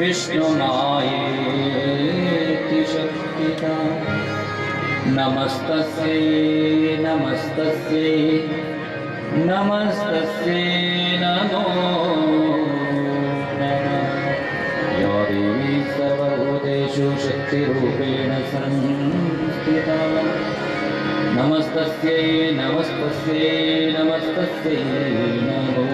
विष्णुमायेति शक्तिता नमस्तस्यै नमस्तस्यै नमस्तस्यै नमो नमः। या देवी सर्वभूतेषु शक्तिरूपेण संस्थिता नमस्तस्यै नमस्तस्यै नमस्तस्यै नमो नमः।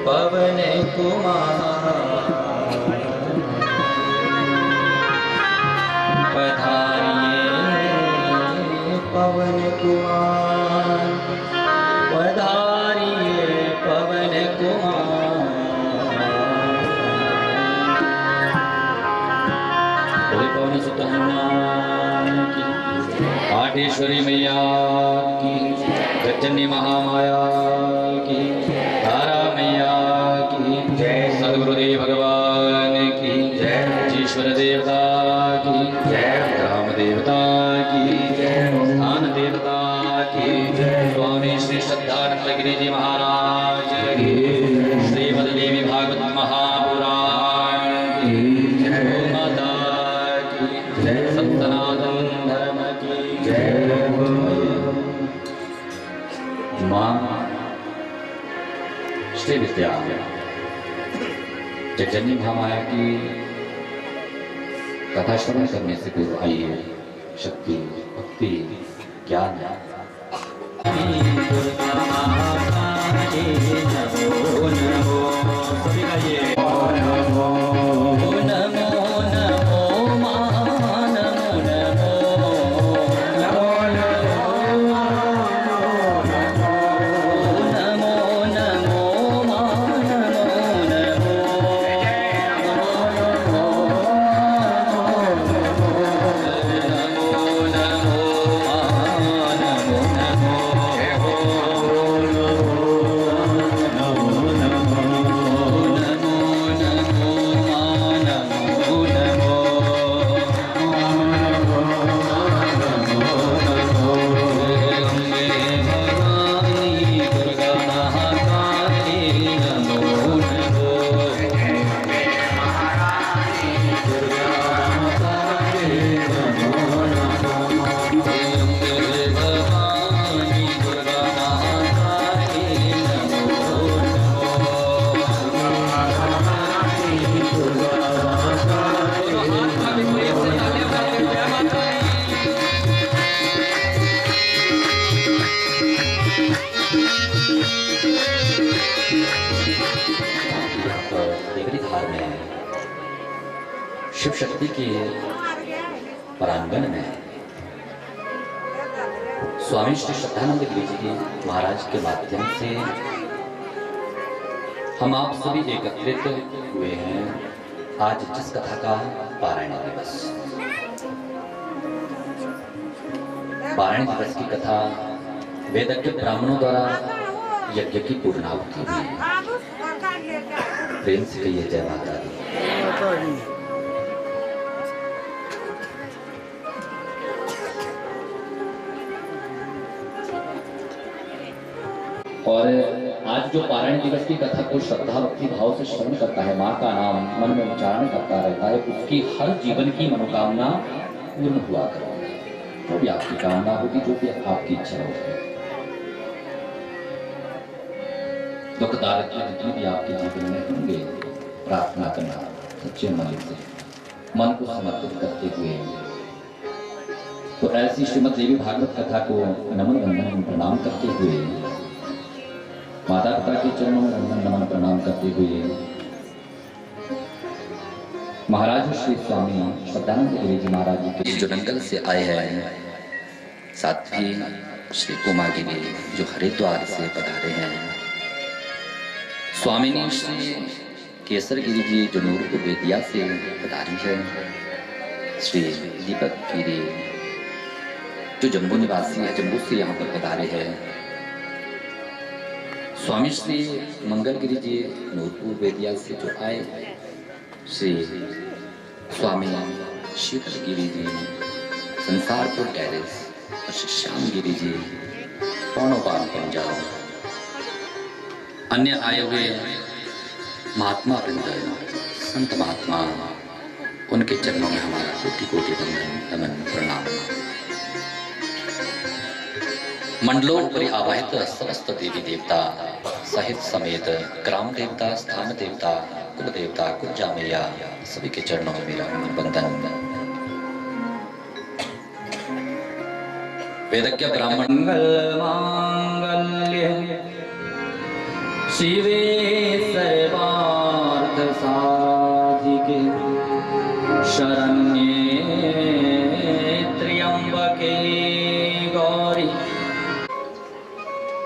पवन कुमार पधारिए पवन कुमार पधारिए पवन कुमार। पवन सुत हनुमान की, आठेश्वरी मैया की, गजनी महामाया की, तारा मैया की जय, सदगुरुदेव भगवान की जय, ईश्वर देवता की जय, राम देवता की जय, स्थान देवता की जय, स्वामी श्री श्रद्धानंद गिरि जी महाराज की, श्रीमद देवी भागवत महापुराण की जय, माता की जय, सनातन धर्म की जय। माँ श्री विद्या जगजननी महामाया की कथा श्रवण करने से पूर्व आइए शक्ति भक्ति ज्ञान देवरी धार में शिव शक्ति के परांगण में स्वामी श्री श्रद्धानंद गिरी जी महाराज के माध्यम से हम आप सभी एकत्रित हुए हैं आज जिस कथा का पारायण दिवस। पारायण दिवस की कथा वेदज्ञ ब्राह्मणों द्वारा यज्ञ की पूर्णाहुति हुई। प्रेम से कहिए जय माता दी। और आज जो पारायण दिवस की कथा को श्रद्धा भक्ति भाव से श्रवण करता है, माँ का नाम मन में उच्चारण करता रहता है, उसकी हर जीवन की मनोकामना पूर्ण हुआ करेगी। जो भी आपकी कामना होगी, जो भी आपकी इच्छा होगी, दुख दारिद्र्य जितने भी आपके जीवन में होंगे, प्रार्थना करना सच्चे मन से, मन को समर्पित करते हुए। तो ऐसी श्रीमद् देवी भागवत कथा को नमन वंदन प्रणाम करते हुए, माता पिता के चरणों में वंदन नमन प्रणाम करते हुए, महाराज श्री स्वामी श्रद्धानंद गिरी जी महाराज जी के जो जंगल से आए हैं, साथ ही श्री उमा गिरी जो हरिद्वार से पधारे हैं, स्वामिनी श्री केसर गिरी जी जो नूरपुर बेतिया से पधारी है, श्री दीपक गिरी जो जम्मू निवासी है, जम्मू से यहाँ पर पधारे हैं, स्वामी श्री मंगल गिरी जी नूरपुर बेतिया से जो आए, श्री स्वामी शीतल गिरी जी संसारपुर टेरेस और श्री श्याम गिरी जी पौनोपान पंजाब, अन्य आए हुए महात्मा वृंद संत महात्मा, उनके चरणों में हमारा कोटि कोटि वंदन नमन प्रणाम। मंडलोपरि आवाहित समस्त देवी देवता सहित समेत ग्राम देवता, स्थान देवता, कुल देवता, कुल जामैया, सभी के चरणों में मेरा नमन वंदन। वेदज्ञ ब्राह्मण मांगल्य शिवे सर्वार्थ साधिके शरण्ये त्र्यंबके गौरी।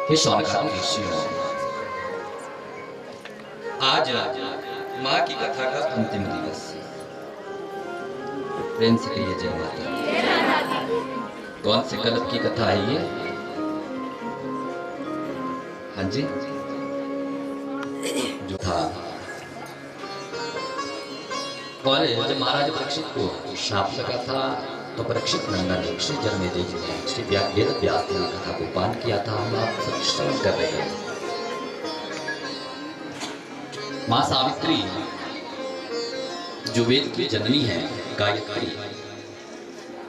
हे शौनकादिक, आज माँ की कथा का अंतिम दिवस। प्रेम से कहिए जय माता। कौन से कल्प की कथा है ये? हाँ जी, जो था और जब महाराज परीक्षित को श्राप लगा था, तो परीक्षित नंदन श्री जन्मेजय जी ने श्री वेद व्यास ने कथा को पान किया था। हम आप सब श्रवण कर रहे हैं। मां सावित्री जो वेद की जननी है, गायत्री,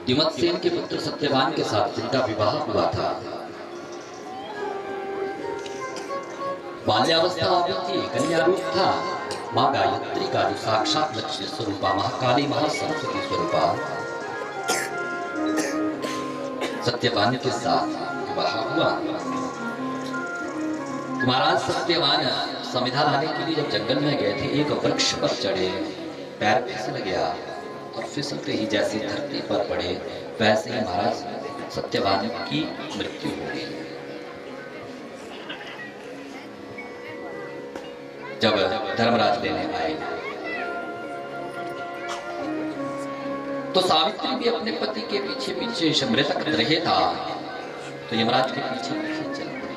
दिमतसेन के पुत्र सत्यवान के साथ जिनका विवाह हुआ था, बाल्यावस्था आ गई थी, कन्या रूप था। मां गायत्री का जो साक्षात लक्ष्मी स्वरूपा, महाकाली महासरस्वती स्वरूपा, सत्यवान के साथ विवाह हुआ। महाराज सत्यवान समिधा लाने के लिए जब जंगल में गए थे, एक वृक्ष पर चढ़े, पैर फिसल गया और फिसलते ही जैसे धरती पर पड़े, वैसे ही महाराज सत्यवान की मृत्यु हो गई। जब धर्मराज लेने आए तो सावित्री भी अपने पति के पीछे पीछे मृतक रहे था, तो यमराज के पीछे पीछे चल पड़े।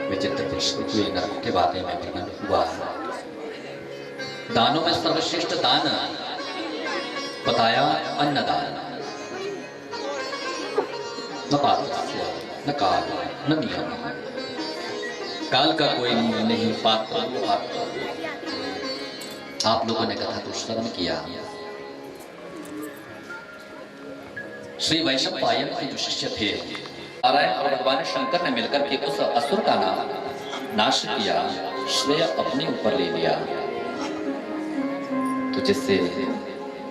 विचित्र दृश्य हुए, नरकों के बारे में वर्णन हुआ। दानों में सर्वश्रेष्ठ दान बताया अन्नदान। न पात्र न काल न नियम, काल का कोई नियम नहीं, पात्र। आप लोगों ने कथा को श्रवण किया। श्री वैष्णव पायन के जो शिष्य थे, नारायण और भगवान शंकर ने मिलकर के उस असुर का नाश किया, श्रेय अपने ऊपर ले लिया, तो जिससे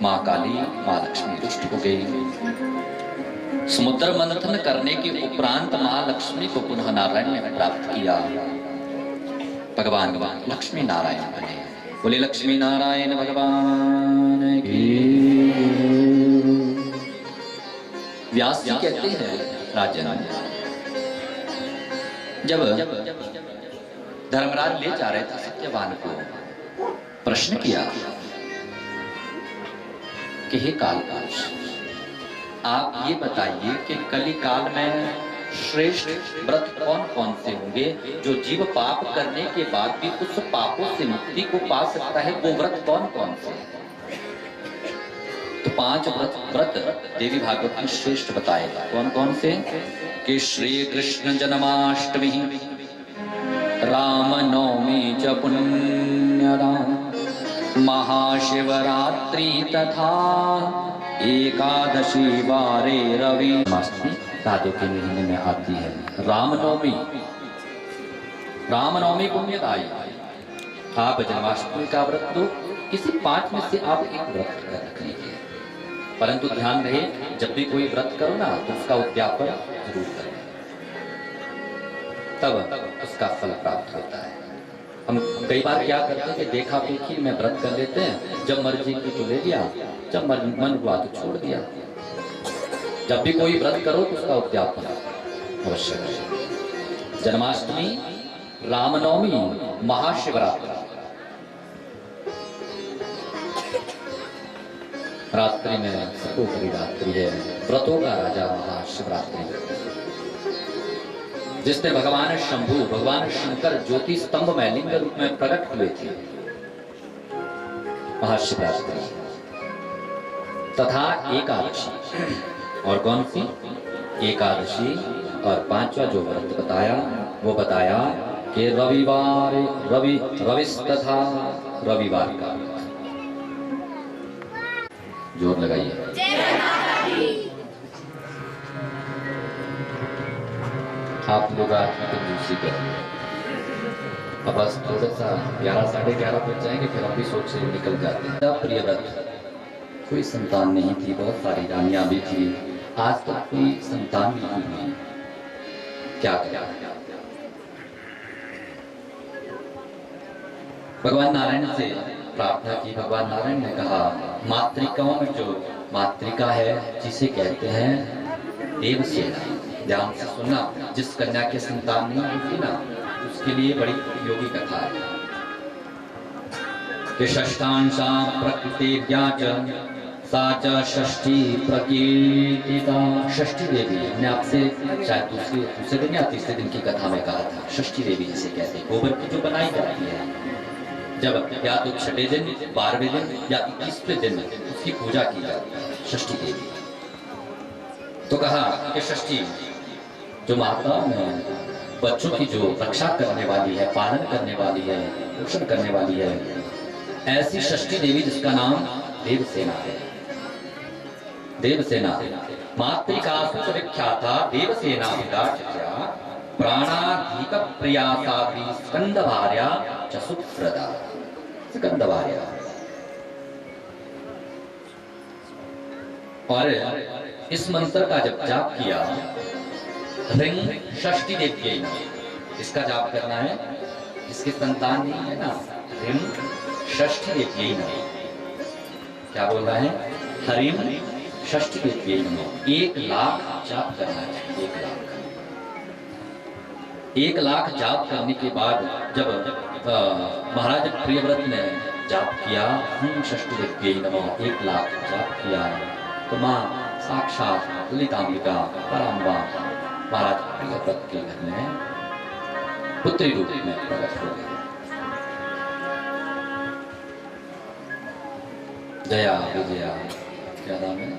माँ काली, माँ लक्ष्मी रुष्ट हो गई। समुद्र मंथन करने के उपरांत महालक्ष्मी को पुनः नारायण ने प्राप्त किया। भगवान लक्ष्मी नारायण बने। बोले लक्ष्मी नारायण भगवान की। व्यास जी कहते हैं राजन, जब धर्मराज ले जा रहे थे सत्यवान को, प्रश्न किया कि हे कालकाश, आप ये बताइए कि कली काल में श्रेष्ठ व्रत कौन कौन से होंगे जो जीव पाप करने के बाद भी उस पापों से मुक्ति को पा सकता है, वो व्रत कौन कौन से? तो 5 व्रत देवी भागवत में श्रेष्ठ बताएगा। कौन कौन से? कि श्री कृष्ण जन्माष्टमी, राम नवमी च पुण्यदान, महाशिवरात्रि तथा एकादशी वारे रवि। राधो के महीने में आती है रामनवमी। रामनवमी पुण्यदायी। आप जन्माष्टमी का व्रत लो, किसी 5 में से आप एक व्रत कर लीजिए, परंतु ध्यान रहे जब भी कोई व्रत करो ना तो उसका उद्यापन जरूर करें, तब उसका फल प्राप्त होता है। हम कई बार क्या करते हैं कि देखा देखी में व्रत कर लेते हैं, जब मर्जी की तो ले लिया, जब मन हुआ तो छोड़ दिया। जब भी कोई व्रत करो तो उसका उद्यापन अवश्य करें। जन्माष्टमी, रामनवमी, महाशिवरात्रि, रात्रि में सर्वोपरि रात्रि है, व्रतों का राजा महाशिवरात्रि, जिसने भगवान शंभु, भगवान शंकर ज्योति स्तंभ में लिंग रूप में प्रकट हुए थे। महाशिवरात्रि तथा एकादशी। और कौन सी? एकादशी। और 5वां जो व्रत बताया वो बताया कि रविवार, रविस तथा रविवार का। जोर लगाइए। आप लोग आज कंजूसी करेंगे, अब बस थोड़ा सा 11 साढ़े 11 बज जाएंगे, फिर हम भी सोच से निकल जाते हैं। प्रिय व्रत, कोई संतान नहीं थी, बहुत सारी रानियां भी थी, आज तक कोई संतान नहीं हुई। क्या क्या भगवान नारायण से प्रार्थना की। भगवान नारायण ने कहा, मातृकाओं में जो मातृका है जिसे कहते हैं देवसेना, ध्यान से सुनना, जिस कन्या के संतान नहीं होती ना उसके लिए बड़ी उपयोगी कथा है कि षष्ठांशा प्रकृतिर्या च सा च षष्ठी प्रकीर्तिता। षष्ठी देवी, हमने आपसे शायद दूसरे दिन या तीसरे दिन की कथा में कहा था, षष्ठी देवी जिसे कहते हैं, गोबर की जो बनाई जाती है, जब या तो 6वें दिन, 12वें दिन या 21वें दिन उसकी पूजा की जाती है, षष्ठी देवी। तो कहा कि षष्ठी जो माता में बच्चों की जो रक्षा करने वाली है, पालन करने वाली है, पोषण करने वाली है, ऐसी षष्ठी देवी जिसका नाम देवसेना है। देवसेना मातृका विख्याता देवसेना प्राणाधिक प्रिया साध्वी स्कंद भार्या च सुप्रदा। स्कंद भार्या। और इस मंत्र का जब जाप किया, ह्रीं षष्ठी देवी, इसका जाप करना है जिसके संतान नहीं है ना, ह्रीं षष्ठी देवी, क्या बोल रहा है? ह्रीं षष्ठी देवी, 1 लाख जाप करना है। 1 लाख जाप करने के बाद जब महाराज प्रियव्रत ने जाप किया, षष्ठी देवी नमः, 1 लाख जाप किया, तो माँ साक्षात ललितांबिका पराम्बा महाराज प्रियव्रत के घर में पुत्री रूप में प्रकट हो गई। जया विजया, क्या नाम है?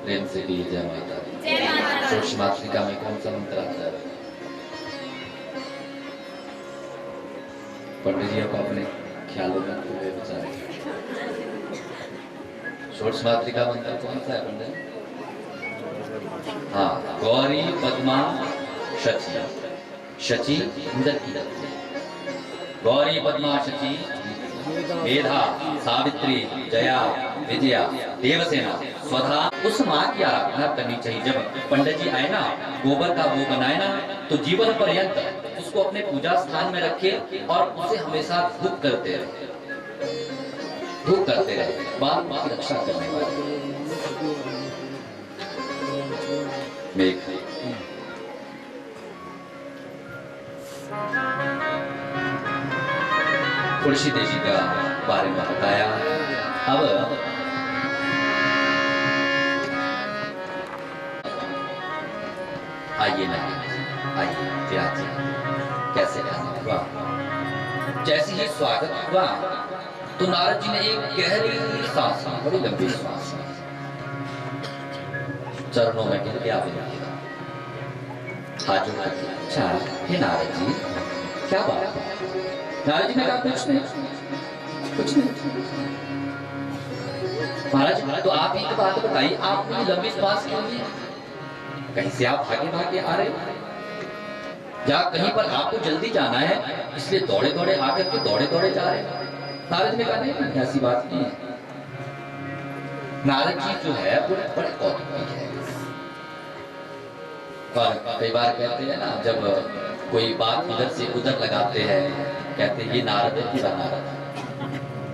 प्रेम से भी जय माता दी। षोडश मातृका में कौन सा मंत्र आता है? पंडित जी को अपने ख्यालों में हुए बेचारे। षोडश मातृका मंत्र कौन सा है पंडित? हाँ, गौरी पद्मा शची, शची इंद्र की रत्न, गौरी पद्मा शची मेधा, सावित्री, जया, विजया, देवसेना, स्वधा, उस माँ की आराधना करनी चाहिए। जब पंडित जी आए ना, गोबर का वो बनाए ना, तो जीवन पर्यंत उसको अपने पूजा स्थान में रखे और उसे हमेशा धूप करते रहे, धूप करते रहे, बाल की रक्षा करने वाले। मेघ तुलसी देवी का बारे में बताया। अब आइए ना, आइए विराज कैसे हुआ। जैसे ही स्वागत हुआ तो नारद जी ने एक गहरी सांस, बड़ी लंबी सांस, चरणों में गिर गया, हाथ जोड़ के, अच्छा हे नारद जी क्या बात है? नारद जी ने कहा कुछ नहीं, कुछ नहीं। महाराज तो आप एक बात बताइए, आप मुझे लंबी सांस क्यों ली? कहीं से आप भागे भागे आ रहे हो या कहीं पर आपको जल्दी जाना है इसलिए दौड़े दौड़े आकर के दौड़े दौड़े जा रहे हैं? नारद ने कहा नहीं, ऐसी बात नहीं है। नारद जी जो है वो बड़े कौतुकी है। और कई बार कहते हैं ना, जब कोई बात इधर से उधर लगाते हैं, कहते हैं ये नारद है, पूरा नारद,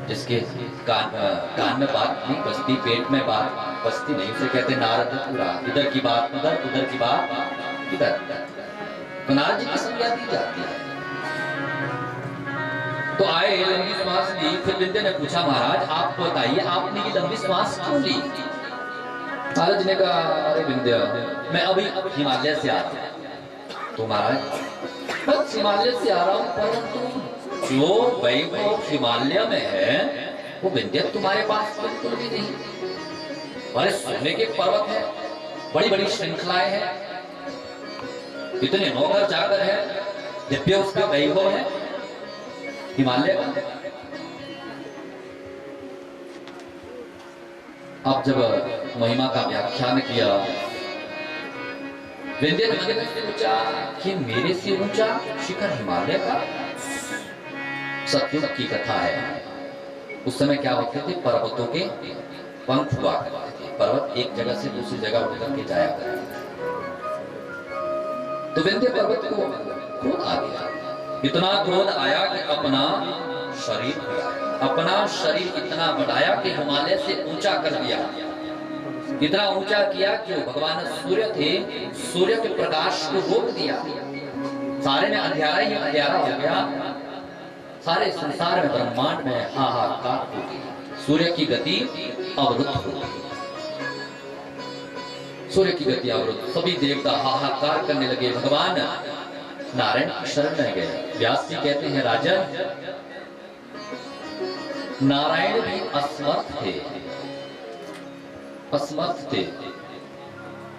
जिसके कान में बात नहीं बसती, पेट में बात बसती नहीं, उसे कहते हैं नारद है पूरा, इधर की बात उधर, उधर की बात इधर। तो नारद जी की संज्ञा दी जाती है। तो आए, लंबी श्वास ली, फिर विंध्य ने पूछा महाराज आप बताइए आपने ये लंबी श्वास क्यों ली? नारद जी ने कहा अरे विंध्य मैं अभी हिमालय से आ रहा हूं। तो महाराज बस हिमालय से आ रहा हूं, परंतु जो वैभव हिमालय में है वो विंध्य तुम्हारे पास बिल्कुल भी नहीं। बड़े सोने के पर्वत है, बड़ी बड़ी श्रृंखलाएं हैं, इतने नौकर जाकर है, दिव्य उसका वैभव है हिमालय का। अब जब महिमा का व्याख्यान किया, विंध्य ने पूछा कि मेरे से ऊंचा शिखर हिमालय का? सतयुग की कथा है। उस समय क्या होते थे, पर्वतों के पंख हुआ करते थे, पर्वत एक जगह से दूसरी जगह उठ करके जाया करते थे। तो विंध्य पर्वत को क्रोध आ गया, इतना क्रोध आया कि अपना शरीर इतना बढ़ाया कि हिमालय से ऊंचा कर दिया। इतना ऊंचा किया कि भगवान सूर्य थे, सूर्य के प्रकाश को रोक दिया, सारे में अंधेरा ही अंधेरा हो गया, सारे संसार में ब्रह्मांड में हाहाकार हो गई, सूर्य की गति अवरुद्ध हो गई, सूर्य की गति अवरुद्ध, सभी देवता हाहाकार करने लगे, भगवान नारायण की शरण में गए। व्यास जी कहते हैं राजन नारायण भी असमर्थ थे, असमर्थ थे।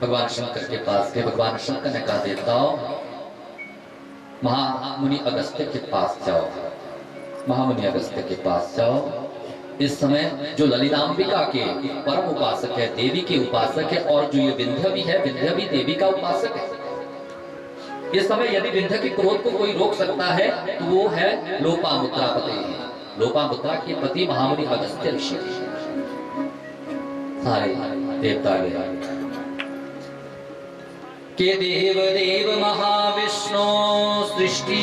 भगवान शंकर के पास गए, भगवान शंकर ने कहा देवताओं महामुनि अगस्त्य के पास जाओ, महामुनि अगस्त्य के पास जाओ। इस समय जो ललितांबिका के परम उपासक है, देवी के उपासक है, और जो ये विंध्य भी है, विंध्य भी देवी का उपासक है। इस समय यदि विंध्य के क्रोध को कोई रोक सकता है तो वो है लोपामुद्रा पति, लोपामुद्रा के पति महामुनि अगस्त्य ऋषि। सारे देवता गए के देव देव महाविष्णु सृष्टि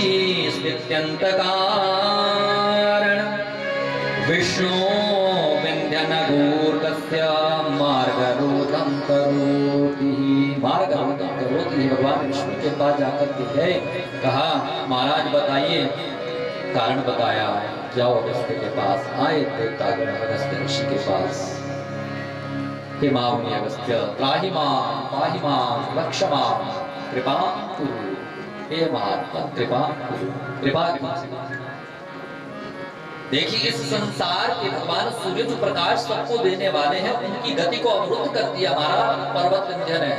स्थित्यंत कारण विष्णु विंध्यन घोरकस्य मार्गरोधम करोति, मार्गरोधम करोति। भगवान विष्णु के पास जाकर के गए, कहा महाराज बताइए, कारण बताया, जाओ अगस्त्य के पास। आए देवता अगस्त्य ऋषि के पास, हे महामुनि अगस्त्य त्राहि मां पाहि मां रक्ष मां कृपा कुरु, हे महात्मा कृपा कुरु, कृपा कीजिए। देखिए इस संसार के भगवान सूर्य जो प्रकाश सबको देने वाले हैं, उनकी गति को अवरुद्ध कर दिया हमारा पर्वत विंध्य ने,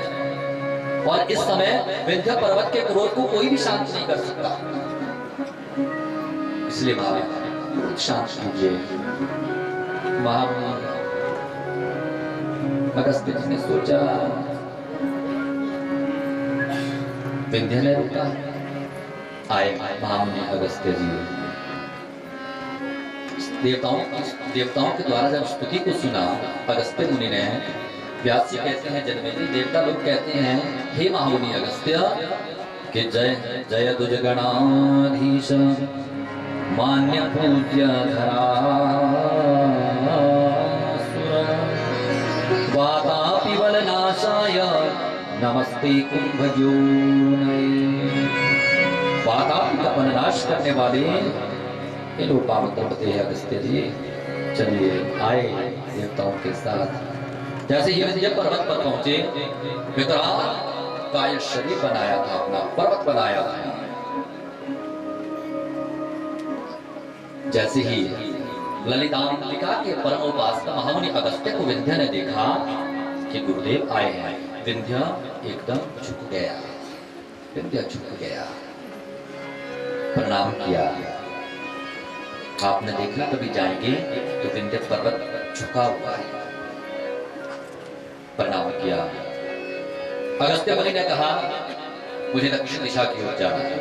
और इस समय विंध्य पर्वत के क्रोध को कोई भी शांत नहीं कर सकता। इसलिए महाराज शांत कीजिए। महामुनि अगस्त्य जी ने सोचा, विंध्य ने रुका। आए महामुनि अगस्त्य जी देवताओं के द्वारा जब स्तुति को सुना अगस्त्य मुनि ने, व्यास जी कहते हैं जनमेजय देवता लोग कहते हैं हे महामुनि अगस्त्य कि जय जय दुज गणाधीश मान्य पूज्य वातापि बलनाशाय नमस्ते कुंभयोनये। वातापि का बलनाश करने वाले ये लोग पावते हैं अगस्त्य जी, चलिए आए देवताओं के साथ। जैसे ही विंध्य पर्वत पर पहुंचे, विकराल काय शरीर बनाया था, अपना पर्वत बनाया था। जैसे ही ललितांबिका के परम उपासक महामुनि अगस्त्य को विंध्य ने देखा कि गुरुदेव आए हैं, विंध्य एकदम झुक गया। विंध्य झुक गया, प्रणाम किया। आपने देखा कभी जाएंगे तो विंध्य पर्वत झुका हुआ है, प्रणाम किया। अगस्त्य मुनि ने कहा मुझे दक्षिण दिशा की ओर जाना है,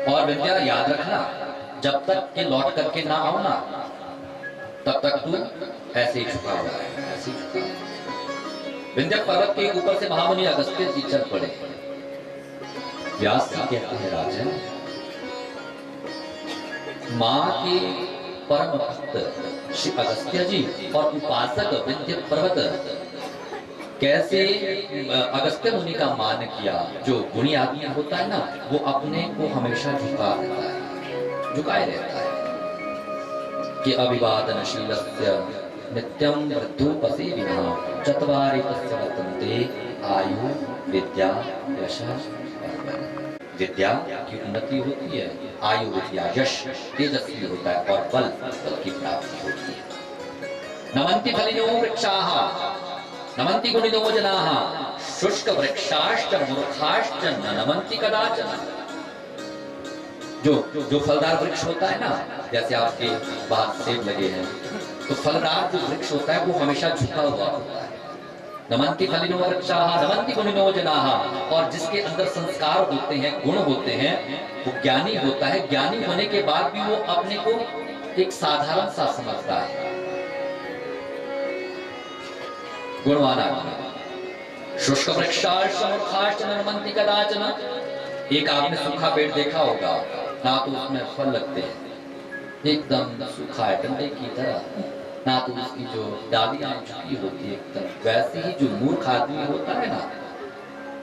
और विंध्य याद रखना जब तक के लौट करके ना आओ ना, तब तक तू ऐसे ही झुका हुआ है, ऐसे ही झुका। विंध्य पर्वत के ऊपर से महामुनि अगस्त्य जी चल पड़े। व्यास जी कहते हैं राजन, मां के परम भक्त श्री अगस्त्य जी और उपासक विंध्य पर्वत कैसे अगस्त्य मुनि का मान किया। जो गुणी आदमी होता है ना, वो अपने को हमेशा झुका रहता है, झुकाए रहता है कि अभिवादनशीलस्य नित्यं वृद्धोपसेविनः चत्वारि तस्य वर्तन्ते आयु विद्या यशः। विद्या की उन्नति होती है, आयु विद्या यश तेजस्वी होता है, और बल की प्राप्ति होती है। नमन्ति फलिनो वृक्षाः नमन्ति गुणिनो जनाः शुष्क वृक्षाश्च मूर्खाश्च न नमन्ति कदाचन। जो फलदार वृक्ष होता है ना, जैसे आपके बाहर सेब लगे हैं, तो फलदार जो वृक्ष होता है वो हमेशा झुका हुआ होता है। नमन्ति फलिनो वृक्षाः नमन्ति गुणिनो जनाः। और जिसके अंदर संस्कार होते हैं, गुण होते हैं, वो ज्ञानी होता है। ज्ञानी होने के बाद भी वो अपने को एक साधारण सा समझता है, गुणवान आदमी। शुष्क वृक्षाश्च मूर्खाश्च न नमन्ति कदाचन। एक आपने सूखा पेड़ देखा होगा, ना तो उसमें फल लगते हैं, एकदम सूखा है डंडे की तरह, ना तो उसकी जो डालियां झुकी होती है एकदम। वैसे ही जो मूर्ख आदमी होता है ना,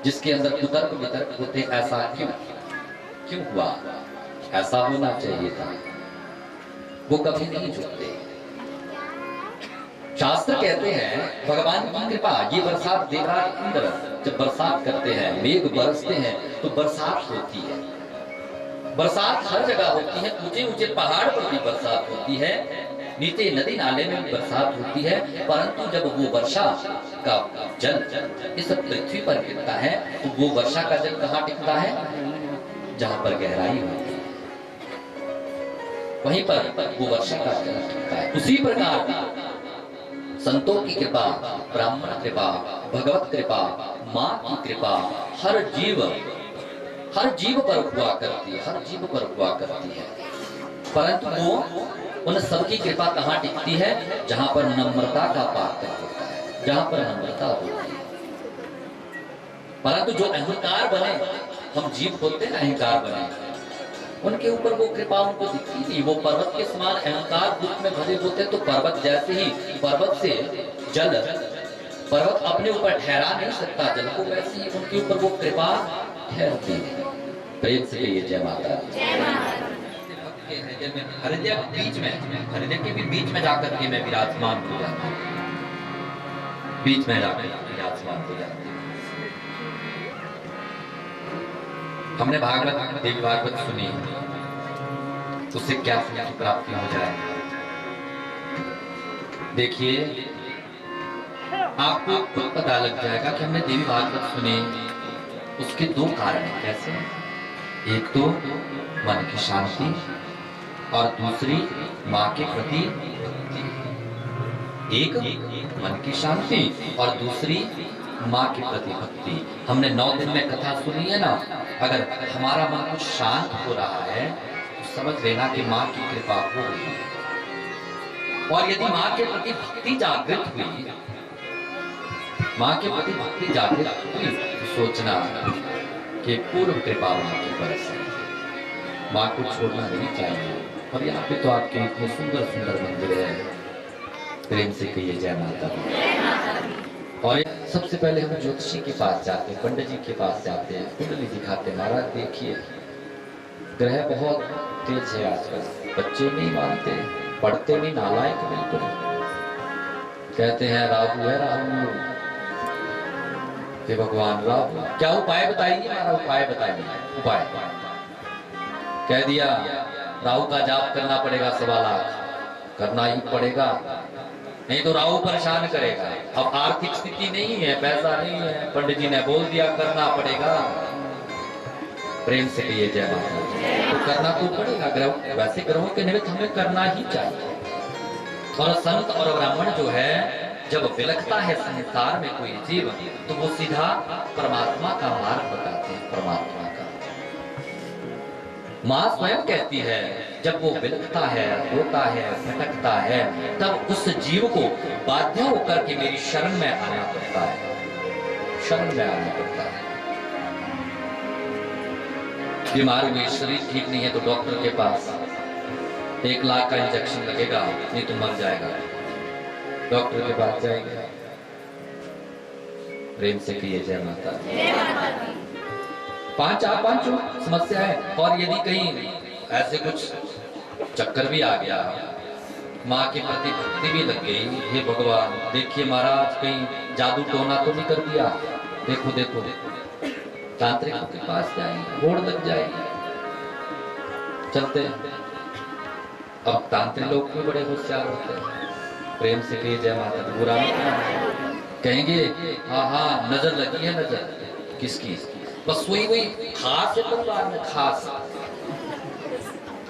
जिसके अंदर कुतर्क वितर्क होते, ऐसा क्यों हुआ, ऐसा होना चाहिए था, वो कभी नहीं झुकते। शास्त्र कहते हैं भगवान की कृपा, ये बरसात देवराज इंद्र जब बरसात करते हैं, मेघ बरसते हैं, तो बरसात होती है। बरसात हर जगह होती है, ऊंचे ऊंचे पहाड़ पर भी बरसात होती है, नीचे नदी नाले में भी बरसात होती है। परंतु जब वो वर्षा का जल इस पृथ्वी पर गिरता है, तो वो वर्षा का जल कहाँ टिकता है, जहां पर गहराई होती है, वहीं पर वो वर्षा का जल टिकता है। उसी प्रकार संतों की कृपा, ब्राह्मण कृपा, भगवत कृपा, माँ की कृपा हर जीव पर हुआ करती है, हर जीव पर हुआ करती है। परंतु वो उन सबकी कृपा कहाँ टिकती है, जहां पर नम्रता का पात्र होता है, जहां पर नम्रता होती है। परंतु जो अहंकार बने, हम जीव होते हैं अहंकार बने, उनके ऊपर वो कृपा उनको दिखती नहीं। वो पर्वत के समान अहंकार रूप में भरे होते, तो पर्वत जैसे ही पर्वत से जल, पर्वत अपने ऊपर ठहरा नहीं सकता जल को, वैसे ही उनके ऊपर वो कृपा ठहरती है। प्रेम से ये जय माता दी। हृदय बीच में, हृदय के भी बीच में जाकर के मैं विराजमान हो जाता हूँ, बीच में जाकर विराजमान हो जाता हूँ। हमने भागवत, देवी भागवत सुनी, उससे क्या प्राप्ति हो जाए। देखिए आपको खुद पता लग जाएगा कि हमने देवी भागवत सुनी, उसके दो कारण हैं। कैसे? एक तो मन की शांति, और दूसरी माँ के प्रति भक्ति। एक मन की शांति और दूसरी माँ के प्रति भक्ति। हमने 9 दिन में कथा सुनी है ना, अगर हमारा मन कुछ शांत हो रहा है तो समझ लेना कि माँ की कृपा हो गई। और यदि माँ के प्रति भक्ति जागृत हुई, माँ के प्रति भक्ति जागृत हुई, तो सोचना कि पूर्व कृपा माँ की बरस है। माँ को छोड़ना नहीं चाहिए। और यहाँ पे तो आपके इतने सुंदर सुंदर मंदिर है, प्रेम से कहिए जय माता दी। और सबसे पहले हम ज्योतिषी के पास जाते हैं, पंडित जी के पास जाते हैं, कुंडली दिखाते, महाराज देखिए ग्रह बहुत तेज है आजकल, बच्चे नहीं मानते, पढ़ते नहीं, नालायक बिल्कुल। कहते हैं राहु है, राहु भगवान राहु, क्या उपाय बताइए, हमारा उपाय बताइए। उपाय कह दिया राहु का जाप करना पड़ेगा 1.25 लाख, करना ही पड़ेगा, नहीं तो राहु परेशान करेगा। अब आर्थिक स्थिति नहीं है, पैसा नहीं है, पंडित जी ने बोल दिया करना पड़ेगा। प्रेम से कहिए जय माता दी। तो करना तो पड़ेगा, ग्रह वैसे ग्रहों के निमित्त हमें करना ही चाहिए। और संत और ब्राह्मण जो है, जब विलखता है संसार में कोई जीव, तो वो सीधा परमात्मा का मार्ग बताते हैं, परमात्मा का। माँ स्वयं कहती है जब वो विलखता है, रोता है, भटकता है, तब उस जीव को बाध्य होकर के मेरी शरण में आना पड़ता है, शरण में आना पड़ता है। बीमार हुई, शरीर ठीक नहीं है, तो डॉक्टर के पास 1 लाख का इंजेक्शन लगेगा, नहीं तो मर जाएगा, डॉक्टर के पास जाएगा। प्रेम से कहिए जय माता दी। 5 समस्या है। और यदि कहीं ऐसे कुछ चक्कर भी आ गया, माँ के प्रति भक्ति भी लग गई, हे भगवान देखिए महाराज कहीं जादू टोना तो नहीं कर दिया, देखो देखो, तांत्रिकों के पास जाएंगे, होड़ लग जाएगी, चलते। अब तांत्रिक लोग भी बड़े होशियार होते हैं। प्रेम से कहिए जय माता दी। बुरा नहीं कहेंगे, हाँ नजर लगी है, नजर किसकी, बस वही खास है परिवार में, खास।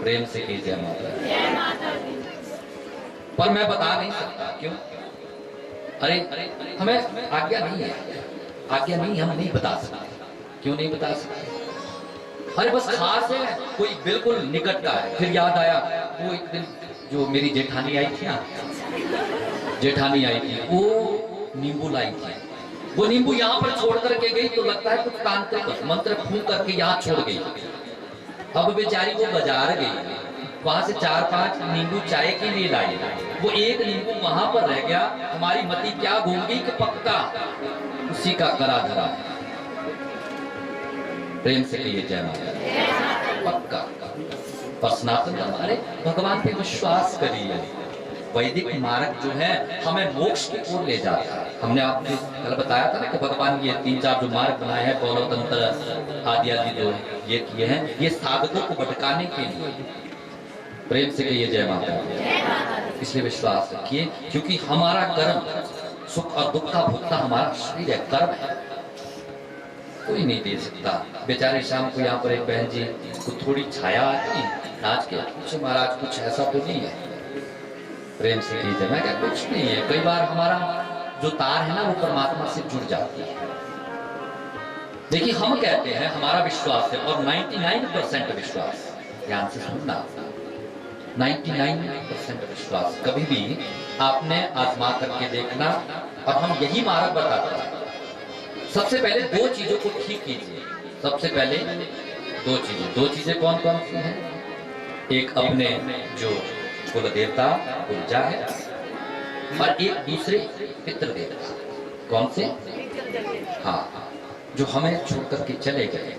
प्रेम से कहिए जय माता दी। पर मैं बता नहीं सकता, क्यों? अरे हमें आज्ञा नहीं है, आज्ञा नहीं, हम नहीं बता सकते। क्यों नहीं बता सकते? अरे बस खास है, कोई बिल्कुल निकट का है। फिर याद आया वो एक दिन जो मेरी जेठानी आई थी ना, जेठानी आई थी, वो नींबू लाई थी, वो नींबू यहाँ पर छोड़ करके गई, तो लगता है कुछ तांत्रिक मंत्र फूंक करके यहाँ छोड़ गई। अब बेचारी वो बाजार गई, वहां से 4-5 नींबू चाय के लिए लाई, वो एक नींबू वहां पर रह गया। हमारी मती क्या घूम गई कि पक्का उसी का करा धरा। प्रेम से कहिए जय माता, पक्का। पर सनातन हमारे भगवान पे विश्वास करिए। वैदिक मार्ग जो है हमें मोक्ष की ओर ले जाता है। हमने आपने कल बताया था ना कि भगवान ये 3-4 जो मार्ग बनाए हैं, गौरवतंत्र आदि जो ये किए हैं, ये साधकों को भटकाने के लिए। प्रेम से कहिए जय माता। इसलिए विश्वास रखिए, क्योंकि हमारा कर्म, सुख और दुख का भोक्ता हमारा शरीर है, कर्म है, कोई नहीं दे सकता। बेचारे शाम को यहाँ पर एक बहन जी को थोड़ी छाया आती, नाच के पूछे महाराज कुछ ऐसा तो नहीं है? प्रेम से कीजिए, मैं क्या कुछ नहीं है। कई बार हमारा जो तार है ना वो परमात्मा से जुड़ जाती है। देखिए हम कहते हैं हमारा विश्वास है, और 99% विश्वास, ध्यान से सुनना, 99% विश्वास कभी भी आपने आजमा करके देखना। और हम यही मार्ग बताते हैं। सबसे पहले 2 चीजों को ठीक कीजिए। सबसे पहले 2 चीजें कौन कौन सी हैं? एक अपने जो कुल देवता ऊर्जा है, और एक दूसरे पितृ देवता। कौन से? हाँ, जो हमें छोड़ करके चले गए।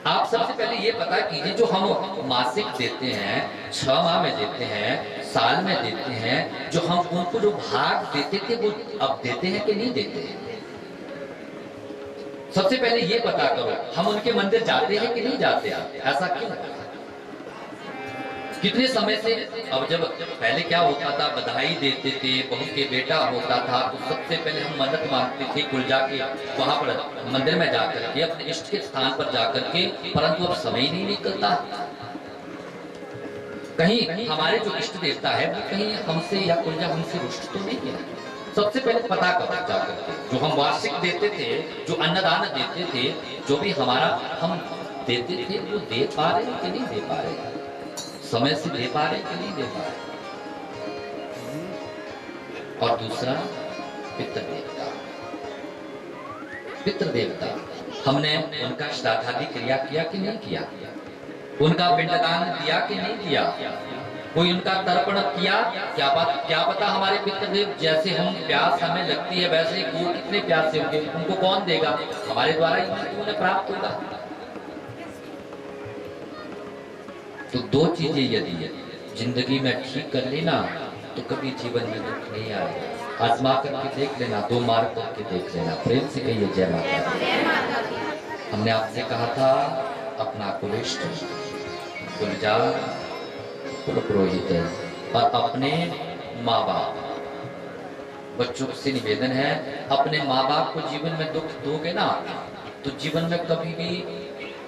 आप सबसे पहले ये पता कीजिए, जो हम मासिक देते हैं, 6 माह में देते हैं, साल में देते हैं, जो हम उनको जो भाग देते थे वो अब देते हैं कि नहीं देते हैं? सबसे पहले ये पता करो, हम उनके मंदिर जाते हैं कि नहीं जाते हैं? ऐसा क्यों? कितने समय से? अब जब पहले क्या होता था, बधाई देते थे, बहू के बेटा होता था, तो सबसे पहले हम मन्नत मांगते थे कुल जाके वहां पर मंदिर में जाकर के, अपने इष्ट के स्थान पर जाकर के। परंतु अब समय नहीं निकलता। कहीं हमारे जो इष्ट देवता है वो कहीं हमसे या कुलजा हमसे रुष्ट तो नहीं है? सबसे पहले पता करो जाकर के। जो हम वार्षिक देते थे, जो अन्नदान देते थे, जो भी हमारा हम देते थे वो दे पा रहे कि नहीं दे पा रहे, समय से दे पा रहे कि नहीं दे पा रहे। और दूसरा पितृ देवता, पितृ देवता हमने उनका श्राद्धादि क्रिया किया कि नहीं किया, उनका पिंडदान दिया कि नहीं दिया, कोई उनका तर्पण किया। क्या पता हमारे पितृदेव जैसे हम प्यास हमें लगती है वैसे वो कितने प्यासे होंगे, उनको कौन देगा, हमारे द्वारा ही उन्हें प्राप्त होगा। तो दो चीजें यदि जिंदगी में ठीक कर लेना तो कभी जीवन में दुख नहीं आएगा। आजमा करके देख लेना, दो मार्ग करके देख लेना। प्रेम से कहिए जय माता दी। हमने आपसे कहा था अपना कुलिष्ठ, कुलजा, कुल पुरोहित और अपने माँ बाप, बच्चों से निवेदन है अपने माँ बाप को जीवन में दुख दोगे ना तो जीवन में कभी भी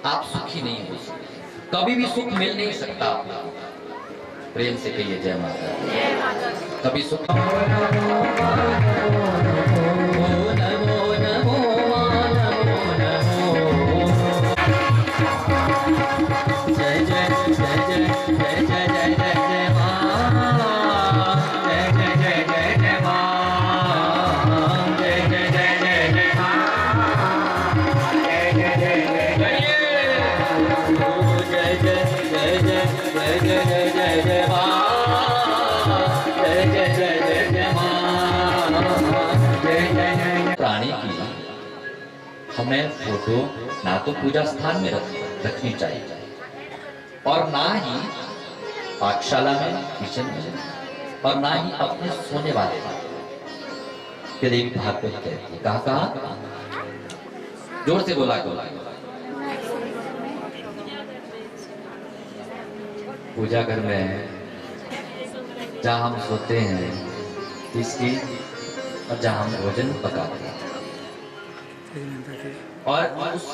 आप सुखी नहीं हो सकते, कभी भी सुख मिल नहीं सकता आपको। प्रेम से कहिए जय माता दी। कभी सुख प्राणी की हमें फोटो ना तो पूजा स्थान में रखनी चाहिए और ना ही पाठशाला में, किचन में, और ना ही अपने सोने वाले देवी भागवत कहती है। कहा जोर से बोला करो। पूजा घर में जहाँ हम सोते हैं इसकी और जहाँ हम भोजन पकाते हैं, और उस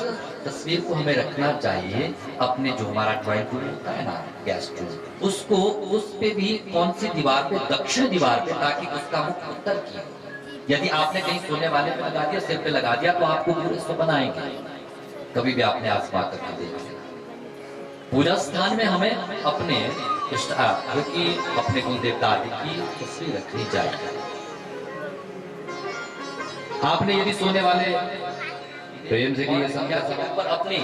तस्वीर को हमें रखना चाहिए अपने जो हमारा ड्राइंग रूम होता है ना, गेस्ट रूम, उसको उस पे भी कौन सी दीवार पे, दक्षिण दीवार पे, ताकि उसका मुख उत्तर की। यदि आपने कहीं सोने वाले पे लगा दिया, सिर पे लगा दिया तो आपको पूरे स्वप्न आएंगे। कभी भी आपने आसमा करके देखा। पूजा स्थान में हमें अपने इष्ट की, अपने कुल देवता आदि की तस्वीर रखनी चाहिए। आपने यदि सोने वाले प्रेम से ये समझा पर अपनी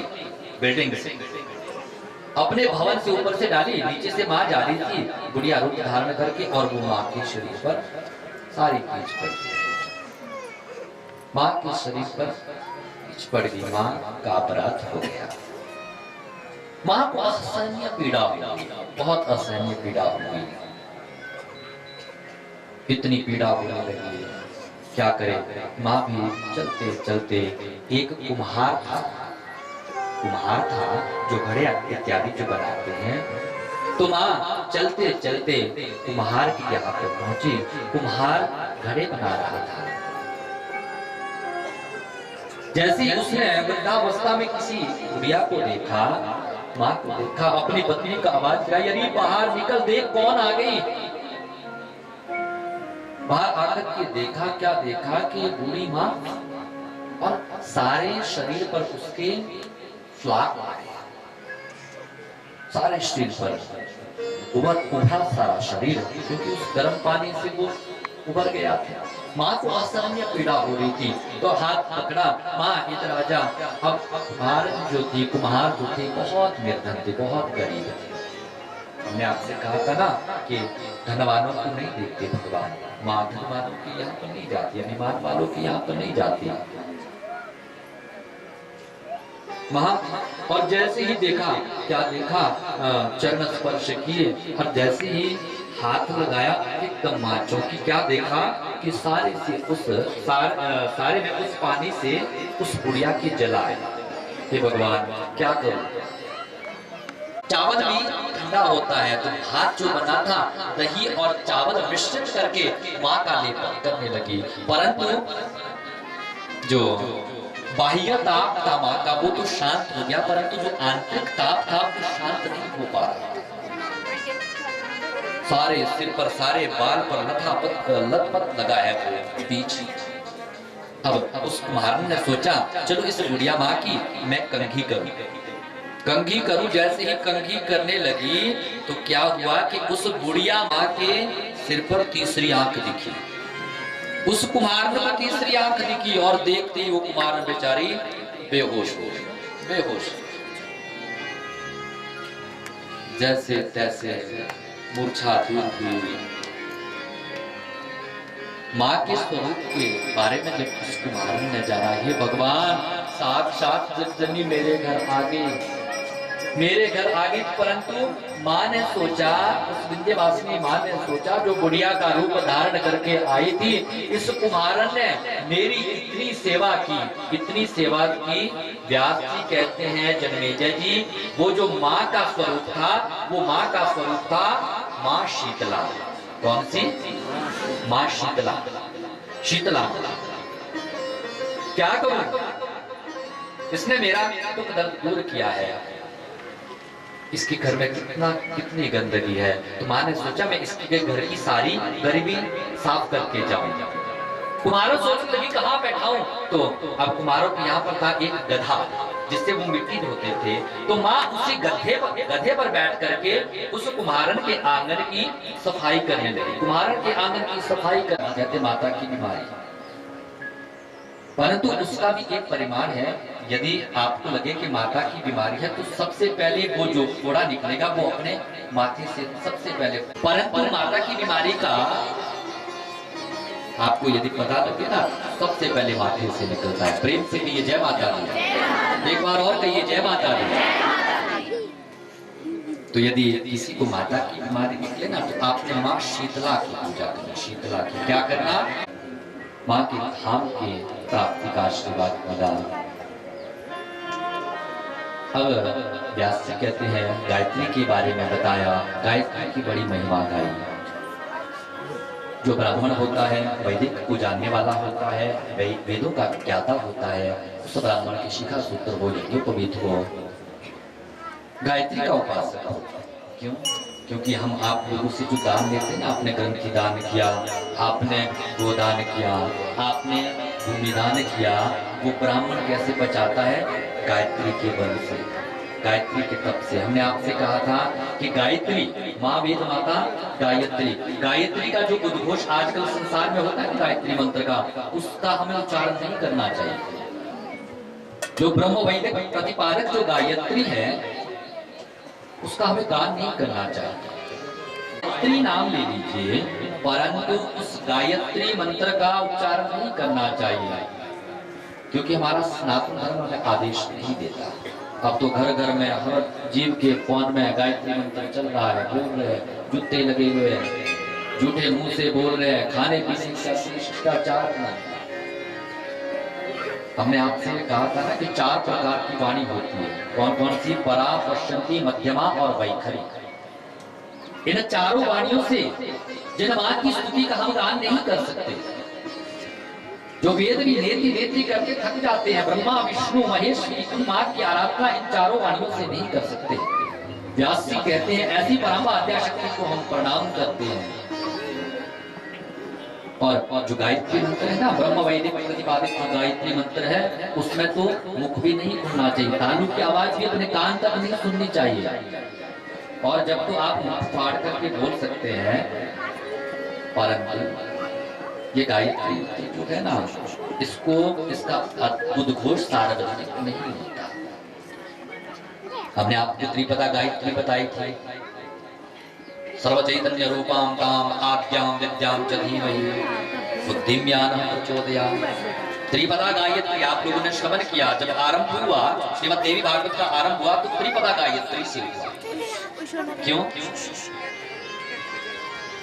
बिल्डिंग से, अपने भवन से ऊपर से डाली, नीचे से माँ जा रही थी गुड़िया रूप धारण करके, और वो माँ के शरीर पर सारी कीच पड़ गई, माँ के शरीर पर कीच पड़ गई, माँ का अपराध हो गया। माँ को असहनीय पीड़ा हुई, बहुत असहनीय पीड़ा हुई, इतनी पीड़ा होने लगी, क्या करे। माँ भी चलते चलते, एक कुम्हार था जो घड़े इत्यादि जो बनाते हैं, तो माँ चलते चलते कुम्हार की यहाँ पर पहुंची। कुम्हार घड़े बना रहा था। जैसे ही उसने वृद्धावस्था में किसी बुढ़िया को देखा, माँ को देखा, अपनी पत्नी का आवाज लगाई, अरे बाहर निकल, देख कौन आ गई। बाहर आकर के देखा, क्या देखा कि बूढ़ी माँ और सारे शरीर पर उसके फ्लाक, सारे शरीर पर उभरा सारा शरीर, क्योंकि उस गर्म पानी से वो उभर गया था। माँ को असहनीय पीड़ा हो रही थी, तो हाथ पकड़ा, माँ इधर आजा। अब कुम्हार जो थे बहुत निर्धन थे, बहुत गरीब थे। हमने आपसे कहा था ना कि धनवानों को नहीं देखते भगवान, माँ धनवानों की यहाँ पर नहीं जाती, अभिमान वालों की यहाँ पर नहीं जाती। और जैसे ही देखा, क्या देखा, चरण स्पर्श किए, और जैसे ही हाथ लगाया एकदम माँ चौंकी। क्या देखा कि सारे में उस पानी से उस बुढ़िया की जलाए। हे भगवान क्या करूं, चावल भी ठंडा होता है, तो भात जो बना था दही और चावल मिश्रित करके माँ का लेपन करने लगी, परंतु जो बाह्य ताप था माँ का वो तो शांत हो गया, परंतु जो आंतरिक ताप था वो शांत नहीं हो पा रहा। सारे सिर पर, सारे बाल पर लथपथ लगा है वो बीच। अब उस कुम्हार ने सोचा चलो इस बुढ़िया माँ की मैं कंघी करूं। कंघी करूं, जैसे ही कंघी करने लगी तो क्या हुआ कि उस बुढ़िया माँ के सिर पर तीसरी आंख दिखी। उस कुम्हार को तीसरी आंख दिखी और देखते ही वो कुम्हार बेचारी बेहोश हो गई, बेहोश, जैसे तैसे मूर्छाती हुई। माँ के स्वरूप के बारे में जब उस कुम्हार ने जाना, हे भगवान, साक्षात जगजननी मेरे घर आ गई, मेरे घर आ गई। परंतु माँ ने सोचा, उस विंध्यवासिनी माँ ने सोचा, जो बुढ़िया का रूप धारण करके आई थी, इस कुम्हारन ने मेरी इतनी सेवा की, इतनी सेवा की। व्यास जी कहते हैं, जन्मेजय जी, वो जो माँ का स्वरूप था, वो माँ का स्वरूप था माँ शीतला। कौन सी? माँ शीतला। शीतला क्या करूं, इसने मेरा दुख दर्द दूर किया है, इसके घर में कितनी गंदगी है। तो माँ ने सोचा मैं इसके घर की सारी गरीबी साफ करके जाऊं। कुम्हारों सोचने लगी कहाँ बैठाऊं, तो अब कुम्हारों के यहाँ पर था एक गधा जिससे वो मिट्टी धोते थे। तो माँ उसी गधे पर बैठ करके उस कुम्हारन के आंगन की सफाई करने लगी। कुम्हारन के आंगन की सफाई करना कहते माता की बीमारी, परंतु उसका भी एक परिमाण है। यदि आपको लगे कि माता की बीमारी है तो सबसे पहले वो जो फोड़ा निकलेगा वो अपने माथे से सबसे पहले। परंतु माता की बीमारी का आपको यदि पता लगे ना, सबसे पहले माथे से निकलता है। प्रेम से कहिए जय माता दी, एक बार और कहिए जय माता दी। तो यदि किसी को माता की बीमारी निकले ना, तो आपने माँ शीतला की पूजा करनी। शीतला की क्या करना? माँ के धाम के प्राप्ति का आशीर्वाद प्रदान। अब व्यास जी कहते हैं, गायत्री के बारे में बताया, गायत्री की बड़ी महिमा गाई। जो ब्राह्मण होता है, वैदिक को जानने वाला होता है, वेदों का ज्ञाता होता है, उस ब्राह्मण की शिखा सूत्र हो, यज्ञोपवीत हो, गायत्री का उपासक हो। क्यों? क्योंकि हम आप लोगों से जो दान लेते हैं ना, आपने ग्रंथि दान किया, आपने गोदान किया, आपने भूमि दान किया, वो ब्राह्मण कैसे बचाता है? गायत्री के बल से, गायत्री के तप से। हमने आपसे कहा था कि गायत्री, माँ वेद माता गायत्री, गायत्री का जो उद्घोष आजकल संसार में होता है गायत्री मंत्र का, उसका हमें उच्चारण नहीं करना चाहिए। जो ब्रह्म वैदिक प्रतिपादक जो गायत्री है, उसका हमें गान नहीं करना चाहिए। गायत्री नाम ले लीजिए, परंतु उस गायत्री मंत्र का उच्चारण नहीं करना चाहिए, क्योंकि हमारा सनातन धर्म हमें आदेश नहीं देता। अब तो घर घर में हर जीव के फोन में गायत्री मंत्र चल रहा है, बोल रहे हैं, जूते लगे हुए हैं, झूठे मुंह से बोल रहे हैं, खाने पीने का शिष्टाचार नहीं। हमने आपसे कहा था ना कि 4 प्रकार की वाणी होती है। कौन कौन सी? परा, पश्चंती, मध्यमा और वैखरी। इन चारों वाणियों से जिन मां की स्तुति का हम गान नहीं कर सकते, जो वेद भी लेती लेती करके थक जाते हैं, ब्रह्मा विष्णु महेश की मां की आराधना इन चारों वाणियों से नहीं कर सकते। व्यास जी कहते हैं, ऐसी परंपरा आद्याशक्ति को हम प्रणाम करते हैं। और जो गायत्री मंत्र है ना, ब्रह्म वैदिक प्रतिपादित जो गायत्री मंत्र है, उसमें तो मुख भी नहीं खुलना चाहिए, तालु की आवाज भी अपने कान तक नहीं सुननी चाहिए। और जब तो आप मुख फाड़ करके बोल सकते हैं, परंतु ये गायत्री जो है ना, इसको इसका उद्घोष सार्वजनिक नहीं होता। हमने आपको त्रिपदा गायत्री बताई थी, सर्व चैतन्य रूपाम ताम आद्याम विद्याम च धीमहि बुद्धिं ज्ञानं प्रचोदयात्। त्रिपदा गायत्री आप लोगों ने श्रवण किया। जब आरंभ हुआ, श्रीमद् देवी भागवत का आरंभ हुआ, तो त्रिपदा गायत्री से हुआ। क्यों?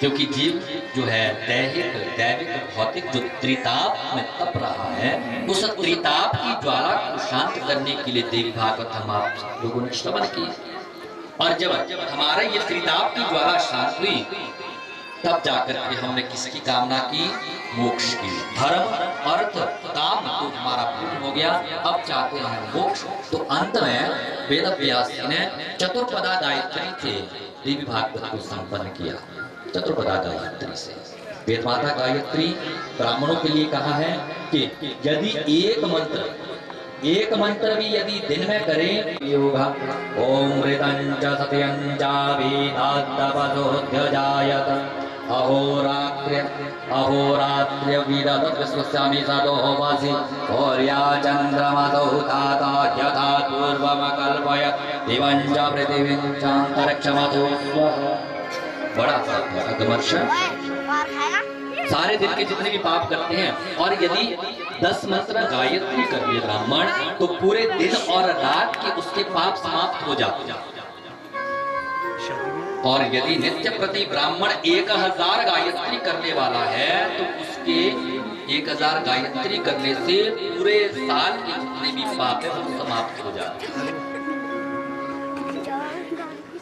क्योंकि जीव जो है दैहिक, दैविक, भौतिक जो त्रिताप में तप रहा है, उस त्रिताप की ज्वाला को शांत करने के लिए देवी भागवत हम आप लोगों ने श्रवण की। और जब हमारा ये त्रिताप की ज्वाला शांत हुई, तब जाकर के हमने किसकी कामना की? मोक्ष की। धर्म, अर्थ, काम तो हमारा पूर्ण हो गया, अब चाहते हैं मोक्ष। तो अंत में वेद व्यास जी ने चतुर्पदा गायत्री से देवी भागवत को संपन्न किया। चतुर्पदा गायत्री से वेद माता गायत्री ब्राह्मणों के लिए कहा है कि यदि एक मंत्र एक मंत्र भी यदि दिन में करें ये होगा। ओम मृतं च सत्यं च वेदात्तपसोऽध्य जायत अहोरात्र्य विदधत् विश्वस्यामि सदोहवासि और्या चन्द्रमसौ ताता यथा पूर्वमकल्पयत् दिवं च पृथिवीं चान्तरिक्षमसौ बड़ा अगमर्ष सारे दिन के जितने भी पाप करते हैं और यदि 10 मंत्र गायत्री कर लिए ब्राह्मण तो पूरे दिन और रात के उसके पाप समाप्त हो जाते हैं। और यदि नित्य प्रति ब्राह्मण 1000 गायत्री करने वाला है तो उसके 1000 गायत्री करने से पूरे साल के जितने भी पाप है वो समाप्त हो जाते हैं।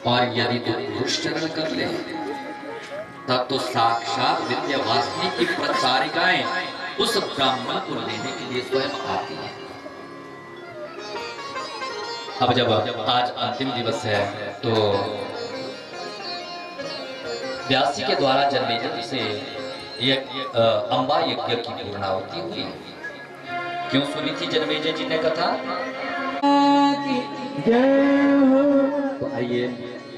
और यदि तो पुरुषचरण कर ले तब तो साक्षात विद्यावासिनी की प्रचारिकाएं उस ब्राह्मण को लेने के लिए स्वयं आती है। अब जब आज अंतिम दिवस है तो व्यास जी के द्वारा जन्मेजय से अंबा यज्ञ की पूर्णाहुति हुई। क्यों सुनी थी जन्मेजय जी ने कथा? तो आइए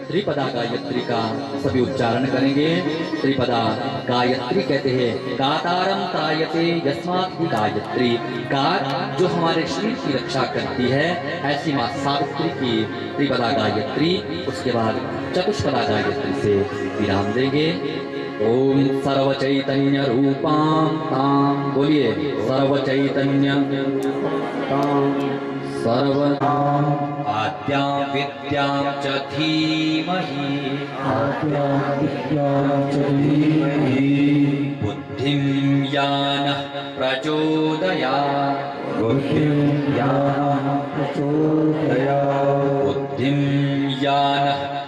त्रिपदा गायत्री का सभी उच्चारण करेंगे। त्रिपदा गायत्री कहते हैं गातारम त्रायते यस्मात् ही गायत्री, गा जो हमारे शरीर की रक्षा करती है, ऐसी मां सावित्री की त्रिपदा गायत्री। उसके बाद चतुष्पदा गायत्री से विराम देंगे। ओम सर्व चैतन्य रूपां तां, बोलिए सर्व चैतन्य सर्वनाम आद्यां विद्यां च धीमहि बुद्धिं यानः प्रचोदयात् बुद्धिं यानः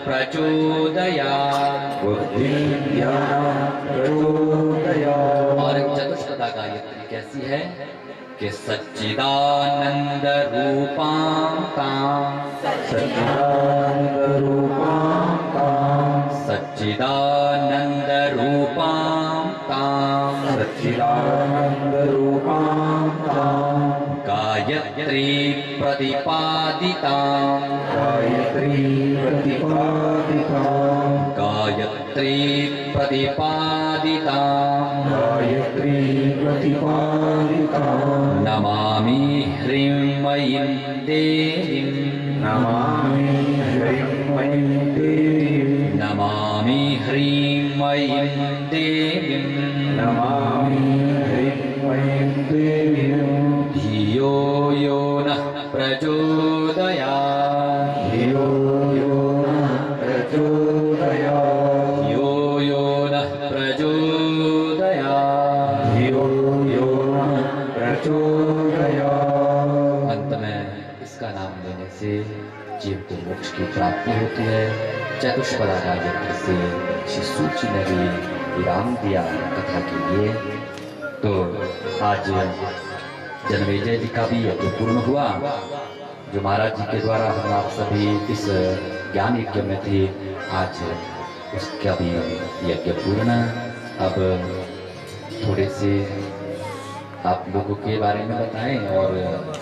प्रचोदयात् और चतुष्पदा गायत्री कैसी है कि सच्चिदानंद रूपां तां, सच्चिदानंद रूपां तां गायत्री प्रतिपादितां, नमामि ह्रीं देवीं, नमामि ह्रीं देवीं, धियो यो नः प्रचोदयात्, धियो यो नः प्रचोदयात्। अंत में इसका नाम लेने से जीव को मोक्ष की प्राप्ति होती है। चतुष्पदा गायत्री से श्री सूची ने भी विराम दिया कथा के लिए। तो आज जन्मेजय जी का भी यज्ञ पूर्ण हुआ, जो महाराज जी के द्वारा हम आप सभी इस ज्ञान यज्ञ में थे। आज उसका भी यज्ञ पूर्ण। अब थोड़े से आप लोगों के बारे में बताएं और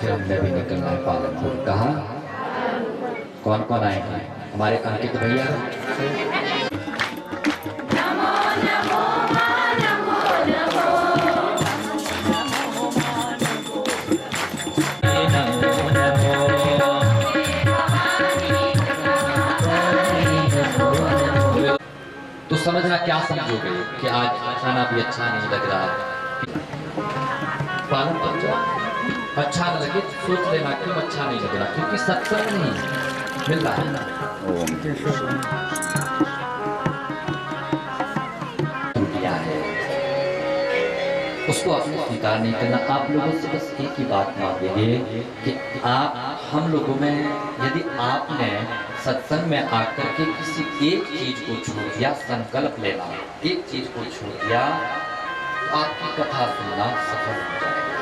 फिर हमने भी निकलना है पालनपुर। कहाँ कौन कौन आएंगे? हमारे अंकित भैया, तो समझना क्या समझोगे कि आज खाना भी अच्छा नहीं लग रहा। पालन करना अच्छा न लगे तो सोच लेना क्यों अच्छा नहीं लग रहा, क्योंकि सत्संग नहीं मिल रहा है ना। त्रुटियां है उसको आपने स्वीकार नहीं करना। आप लोगों से बस एक ही बात मांगेंगे कि आप हम लोगों में यदि आपने सत्संग में आकर के किसी एक चीज को छोड़ दिया, संकल्प लेना, एक चीज को छोड़ दिया तो आपकी कथा सुनना सफल हो जाएगा।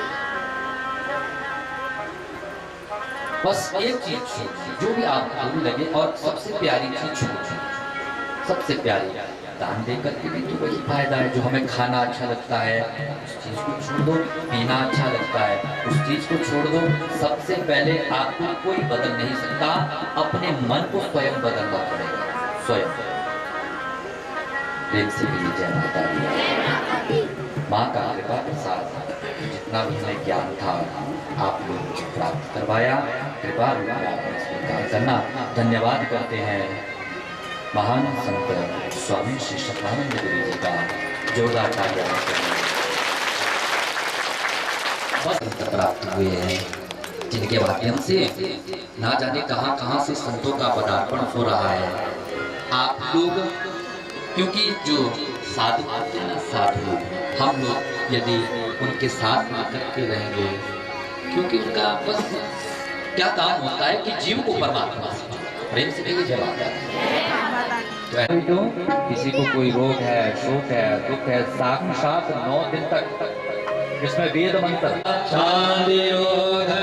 बस एक चीज छोड़, जो भी आपको बुरी लगे, और सबसे प्यारी चीज छोड़, सबसे प्यारी दान दे करके भी तो वही फायदा है। जो हमें खाना अच्छा लगता है उस चीज को छोड़ दो, पीना अच्छा लगता है उस चीज को छोड़ दो। सबसे पहले आपको कोई बदल नहीं सकता, अपने मन को स्वयं बदलना पड़ेगा, स्वयं। प्रेम से भी जय माता दी। माँ का कृपा प्रसाद जितना भी हमें ज्ञान था आप लोगों को प्राप्त करवाया, कृपा आपने स्वीकार करना। धन्यवाद करते हैं महान संत स्वामी श्री शतानंद गिरी जी का। जोरदार तालियां प्राप्त हुए हैं, जिनके माध्यम से ना जाने कहां कहां से संतों का पदार्पण हो रहा है। आप लोग, क्योंकि जो साधु आते हैं ना, साधु, हम लोग यदि उनके साथ आकर के रहेंगे, क्योंकि उनका बस क्या काम होता है कि जीव को परमात्मा से प्रेम से नहीं जलाता है। तो किसी को कोई रोग है, शोक है, दुख है, साक्षात 9 दिन तक इसमें वेद मंत्र शांति रोग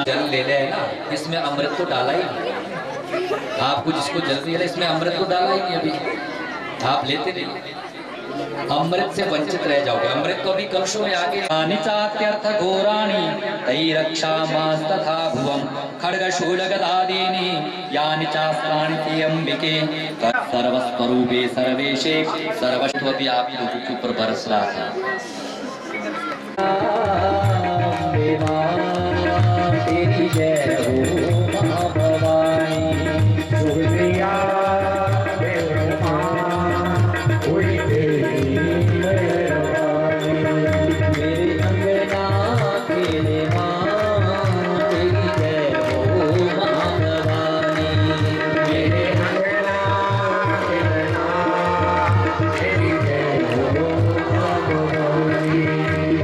जल ले ले ना, इसमें अमृत तो डाला ही नहीं। आपको जिसको जल दिया इसमें अमृत तो डाला ही नहीं, अभी आप लेते नहीं, अमृत से वंचित रह जाओगे। अमृत तो अभी कलशों में आगे। निचात्यर्थ घोराणि तै रक्षा मास तथा भुवम खड्ग शूल गदादीनि यानि चास्त्राणि ते अंबिके सर्वस्वरूपे सर्वेशे सर्वस्वव्यापी। आप लोगों के ऊपर बरस रहा था। तेरी जय हो महाभवानी, शुक्रिया मेरे अंगना तेरे माँ, तेरी जय हो महाभवानी, मेरे अंगना तेरी जय हो महाभवानी।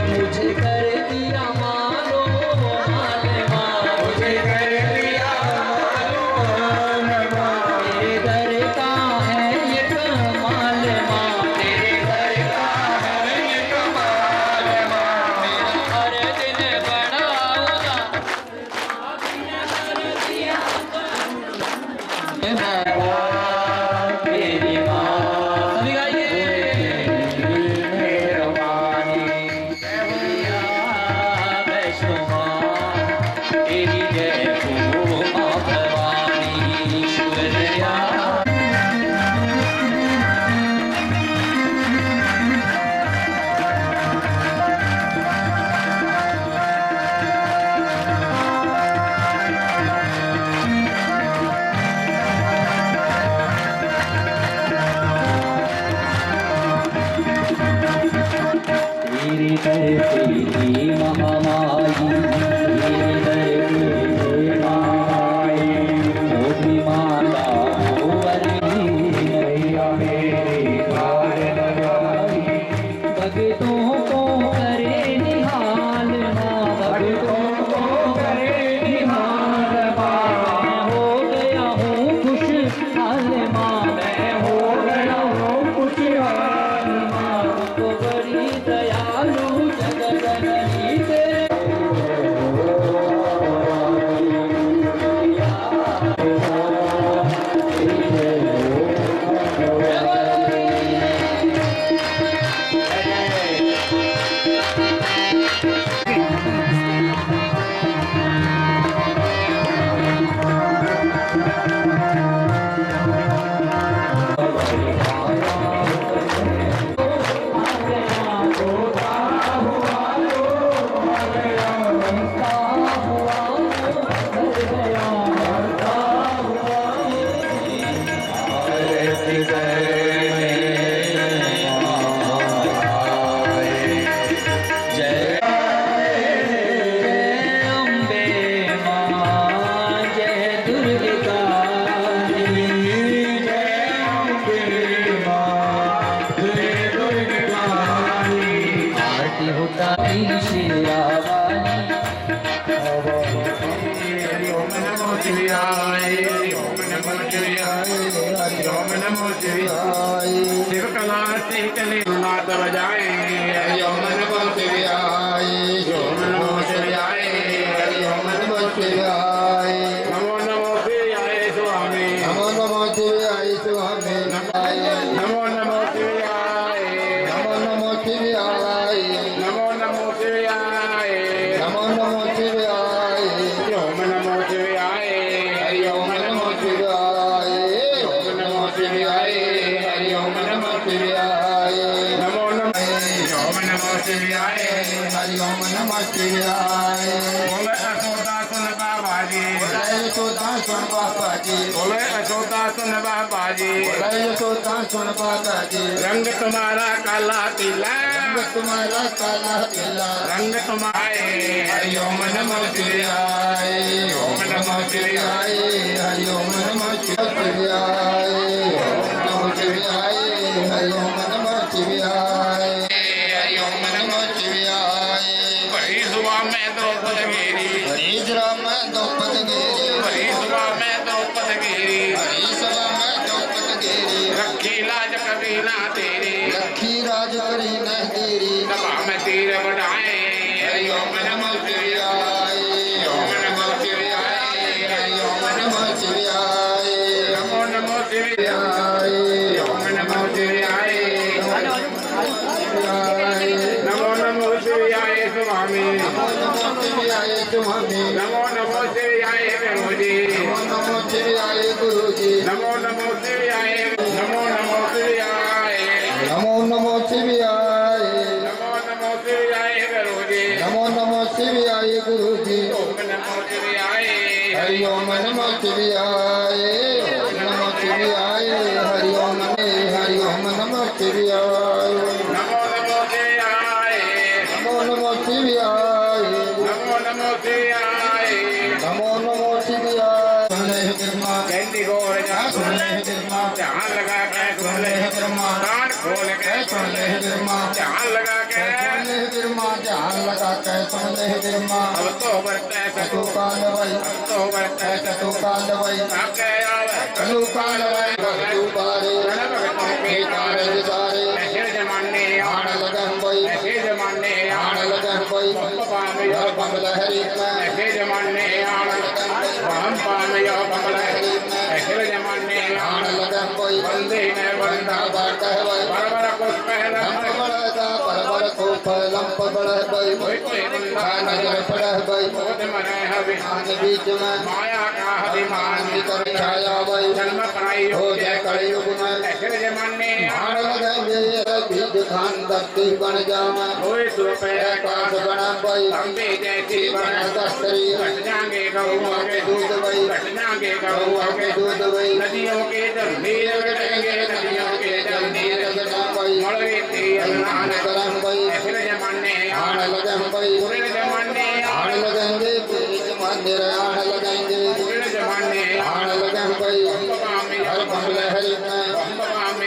मुझे कर दिया मानो मुझे कर दिया तेरे दर का है ये कमाल माँ, तेरे दर का है ये कमाल माँ। मेरा हर दिन बड़ा तेरी माँ, सभी गाइए मेहरबानी वैष्णो माँ, तेरी जय हो माँ भवानी, शुक्रिया। तेरी तेरी महामाई, तेरी तेरी महामाई, मोटी माता मोहरी मैया मेरी कार लगाई। भक्तों को करे निहाल माँ, भक्तों को करे निहाल माँ। मैं हो गया हूँ खुशहाल माँ, मैं हो गया हूँ खुशहाल माँ। तो बड़ी दयालु जगदननी तेरे जय अम्बे माँ, जय दुर्गा शिवाय हरि ओम नमो शिवाय शिव कला से चले नाद बजाए हरि ओम नमो शिवाय ओम नमो शिवाय हरि ओम नमो शिवाय नमो नमो शिवाय स्वामी नमो नमो शिवाय स्वामी नमो नमो शिवाय नमो नमो शिवाय नमो नमो शिवाय नमो नमो शिवाय ओम नमो शिवाय हरि ओम नमो शिवाय ओम नमो शिवाय हरि ओम नमो शिवाय नमो नमः ओम नमो शिवाय हरि ओम नमो शिवाय बोले अशोदा सुन बाबा जी बोले अशोदा सुन बाबा जी बोले अशोदा सुन बाबा जी बोले अशोदा सुन बाबा जी रंग तुम्हारा काला पीला रंग तुम्हारा काला पीला रंग तुम्हारे हरि ओम नमो शिवाय ओम नमो शिवाय हरि ओम नमो शिवाय ओम नमो शिवाय हरि ओम नमो शिवाय हरि ओम नमो शिवाय हरि सुबह में द्रौपद गिरी हरि सुबह में द्रौपद गिरी हरि सुबह में द्रौपद गिरी हरि सुबह में द्रौपद गिरी रखी लाज कभी ना तेरी रखी राज करी न तेरी सभा में तीर बढ़ाए हरि ओम नमो शिवाय ओम नमो शिवाय हरि ओम नमो शिवाय नमो नमो शिवाय ओम नमो शिवाय नमो नमो शिवाय स्वामी नमो नमो शिवाय स्वामी नमो नमो शिवाय प्रभुजी नमो नमो शिवाय गुरुजी नमो नमो शिवाय नमो नमो शिवाय नमो नमो शिवाय नमो नमो शिवाय प्रभुजी नमो नमो शिवाय गुरुजी ओम नमो शिवाय हरि ओम नमो शिवाय ओम नमो शिवाय हरि ओम नमो शिवाय नमो नमो शिवाय नमो नमो शिवाय नमो नमो शिवाय नमो नमो शिवाय सुन ले ब्रह्मा जयंती गौर सुन ले ब्रह्मा ध्यान लगा के सुन ले ब्रह्मा कान खोल के सुन ले ब्रह्मा ध्यान लगा के सुन ले ब्रह्मा ध्यान लगा के सुन ले ब्रह्मा अब तो बरते सतु काल वै अब तो बरते सतु काल वै आके आवे कलु काल वै भगतु बारे रण भगतों के कारज सारे ऐसे जमाने आण लगन वै ऐसे जमाने आण लगन वै पामयो बमलहरी ऐसे जमाने आण लगन हम पामयो बमलहरी ऐसे जमाने आण लगन वै वंदे न वंदा बाट वै बरबर पुष्प लंपबड़ा बरबर कोप लंपबड़ा वै कोई बंदा नजर पड़ा वै बोध मरे हविमान बीच में माया का अभिमान कर छाया वै जन्म पाई हो जय कलयुग में ऐसे जमाने आण लगन बीज खान दत्ती बन जावा होए सुपे कास बना वै अंबे जैसी बन दस्तरी घट जाएंगे गौओं के दूध वै घट जाएंगे गौओं के दूध वै नदियों के जल नीर गटेंगे नदियों के जल नीर गटा वै मलवे ते अन्नान करम वै ऐसे जमाने आण लगन वै पूरे जमाने आण लगेंगे बीज मंदिर आण लगेंगे पूरे जमाने आण लगन वै हर बमलहरी में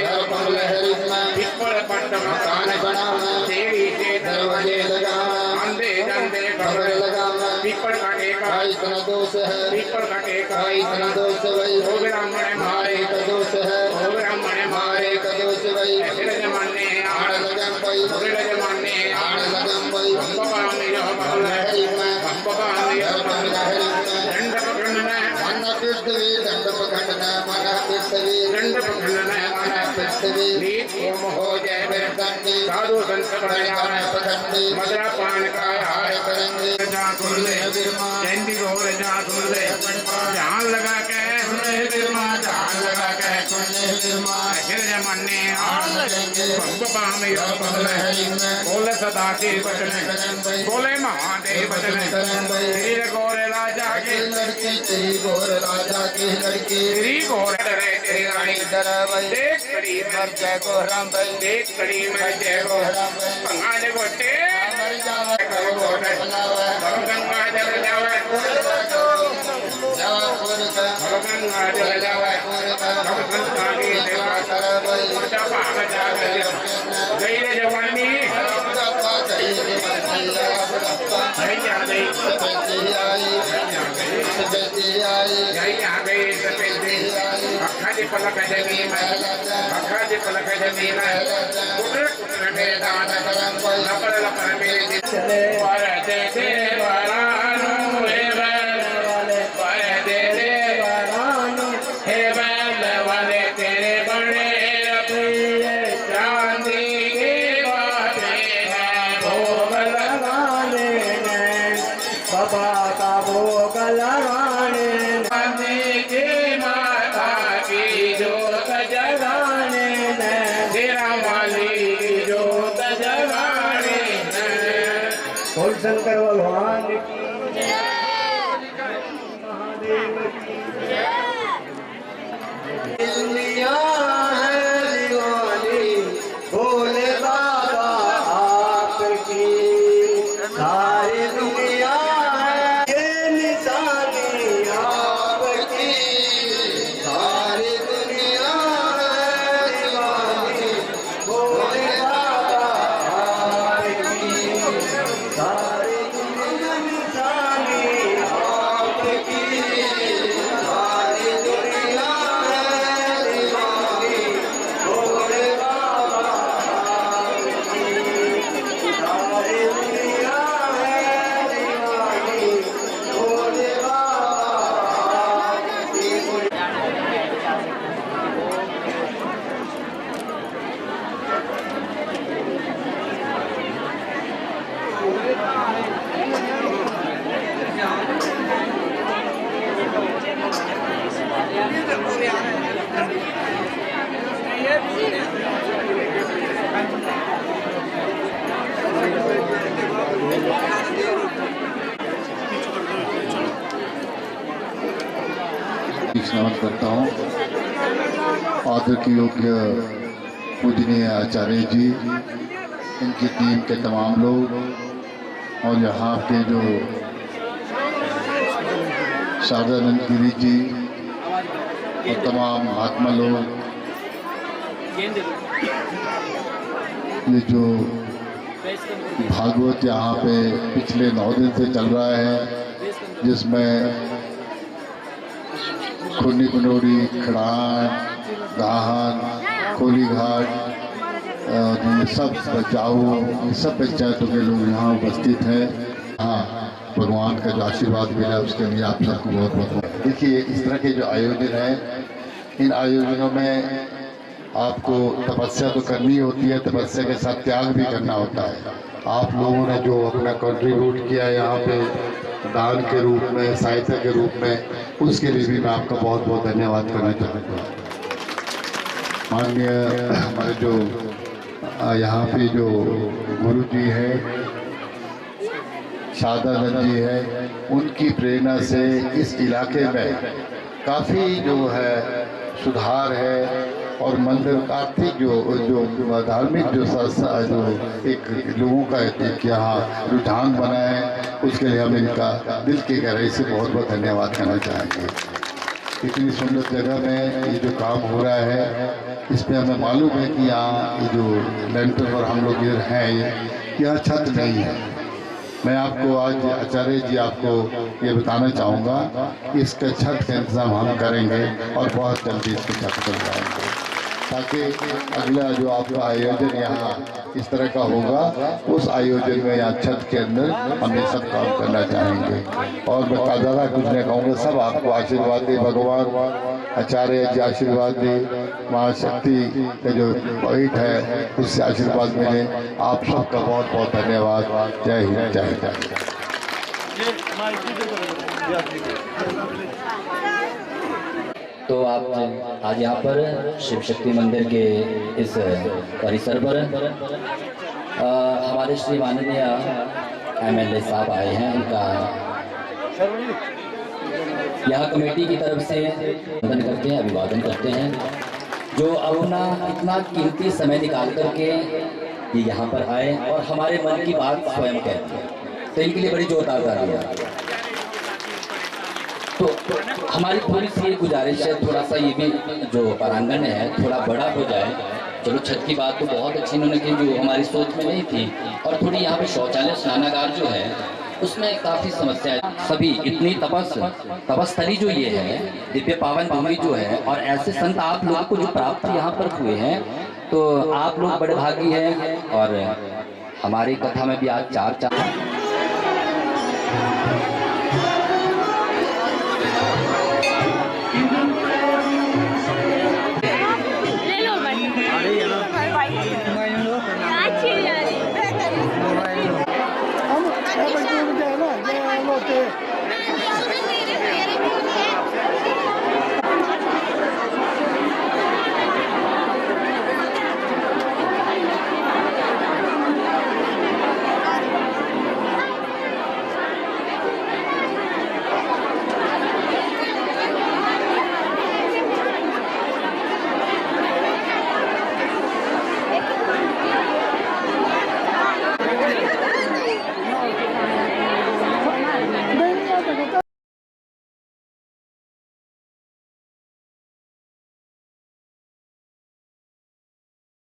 हर बमलहरी में विश्वर पंड मकान बनावा देवी से दरवाजे लगावा अंधे धंधे खबर लगावा पीपल काटे का इतना दोष है पीपल काटे का इतना दोष वही हो ब्राह्मण मारे का दोष है हो ब्राह्मण मारे का दोष वही ऐसे जमाने आड़ लगन वही पूरे जमाने आड़ लगन वही बाबा मेरा बमलहरी में बाबा मेरा बमलहरी में दंड पकड़ना मन पृथ्वी दंड पकड़ना मन पृथ्वी दंड पकड़ना मन पृथ्वी नीत ओम हो जय दंडी साधु संत बनाया पकड़ने मदरा पान का हार करेंगे जा सुन ले जयंती गौर जा सुन ले ध्यान लगा के सुन ले बिरमा ध्यान लगा के सुन ले बिरमा ऐसे जमाने आड़ लगेंगे बाबा मेरा बमलहरी में बोले सदा के बचन बोले महादेव बचन तेरी गौर राजा की लड़की तेरी गौर राजा की लड़की तेरी गौर डरे तेरी रानी डरा भाई देख कड़ी मर जय गोराम भाई देख कड़ी मर जय गोराम भाई पंगाज गोटे मर जावे करो गोटे करो गंगा जल जावे जावा पूर का करो गंगा जल जावे करो संता की सेवा कर भाई मोटा भाग जावे गई रे जवानी जय जा गई सपेती आई जय जा गई सपेती आई अखरादि पलक जमीन अखरादि पलक जमीन कुटर कुटर मेरे दांत लपड़ लपड़ मेरे दिल पर दे दे वरानो हे बैल वाले पर दे दे वरानो हे बैल वाले तेरे बड़े प्रिय चांदी के बाटे हैं भोग लगाने बाबा का भोग लगाने के माता की जोत जगाने तेरा वाली की जोत जगाने बोल शंकर भगवान की महादेव की दुनिया है दीवानी भोले बाबा आपकी सारी दुनिया है ये निशानी आपकी सारी दुनिया है दीवानी भोले बाबा आपकी सारी दुनिया निशानी आपकी सारी दुनिया है दीवानी भोले बाबा आपकी सारी दुनिया है दीवानी भोले बाबा आपकी नमन करता हूँ। आदर के योग्य पूजनीय आचार्य जी, इनकी टीम के तमाम लोग और यहाँ के जो शारदानंद गिरी जी और तमाम महात्मा लोग, ये जो भागवत यहाँ पे पिछले 9 दिन से चल रहा है, जिसमें खुन्नी कुनोरी, खड़ान, दाहन, कोली घाट, ये सब बचाओ, ये सब पंचायतों के लोग यहाँ उपस्थित हैं। हाँ, भगवान का जो आशीर्वाद मिला उसके लिए आप सबको बहुत बहुत देखिए, इस तरह के जो आयोजन हैं, इन आयोजनों में आपको तपस्या तो करनी होती है, तपस्या के साथ त्याग भी करना होता है। आप लोगों ने जो अपना कंट्रीब्यूट किया है यहाँ पे दान के रूप में, सहायता के रूप में, उसके लिए भी मैं आपका बहुत बहुत धन्यवाद करना चाहूँगा। माननीय हमारे जो यहाँ पे जो गुरु जी हैं, शारदानंद जी हैं, उनकी प्रेरणा से इस इलाके में काफ़ी जो है सुधार है और मंदिर आर्थिक जो धार्मिक जो एक लोगों का एक यहाँ रुझान बना है, उसके लिए हम इनका दिल की गहराई से बहुत बहुत धन्यवाद करना चाहेंगे। इतनी सुंदर जगह में ये जो काम हो रहा है, इसमें हमें मालूम है कि यहाँ ये जो लेंटर पर हम लोग इधर हैं, यहाँ छत नहीं है। मैं आपको आज आचार्य जी आपको ये बताना चाहूँगा कि इसका छत का इंतज़ाम हम करेंगे और बहुत जल्दी इसकी छत कर जाएंगे, ताकि अगला जो आपका आयोजन यहाँ इस तरह का होगा, उस आयोजन में यहाँ छत के अंदर हम ये सब काम करना चाहेंगे। और मैं ज़्यादा कुछ नहीं कहूँगा, सब आपको आशीर्वाद दे भगवान, आचार्य जी आशीर्वाद दे, महाशक्ति का जो पॉइंट है उससे आशीर्वाद मिले। आप सबका बहुत बहुत धन्यवाद। जय हिंद, जय हिंद। तो आप आज यहाँ पर शिव शक्ति मंदिर के इस परिसर पर हमारे श्री माननीय MLA साहब आए हैं। उनका यहाँ कमेटी की तरफ से अभिवादन करते हैं, अभिवादन करते हैं, जो अपना इतना कीमती समय निकाल करके ये यहाँ पर आए और हमारे मन की बात स्वयं कहते हैं, तो इनके लिए बड़ी जोरदार ताली है। तो हमारी थोड़ी सी गुजारिश है, थोड़ा सा ये भी जो प्रांगण है थोड़ा बड़ा हो जाए। चलो छत की बात तो बहुत अच्छी इन्होंने की, जो हमारी सोच में नहीं थी, और थोड़ी यहाँ पे शौचालय स्नानागार जो है उसमें काफी समस्याएं, सभी इतनी तपस्थली जो ये है, दिव्य पावन भूमि जो है, और ऐसे संत आप लोगों को जो प्राप्त यहाँ पर हुए हैं, तो आप लोग बड़े भागी हैं। और हमारी कथा में भी आज चार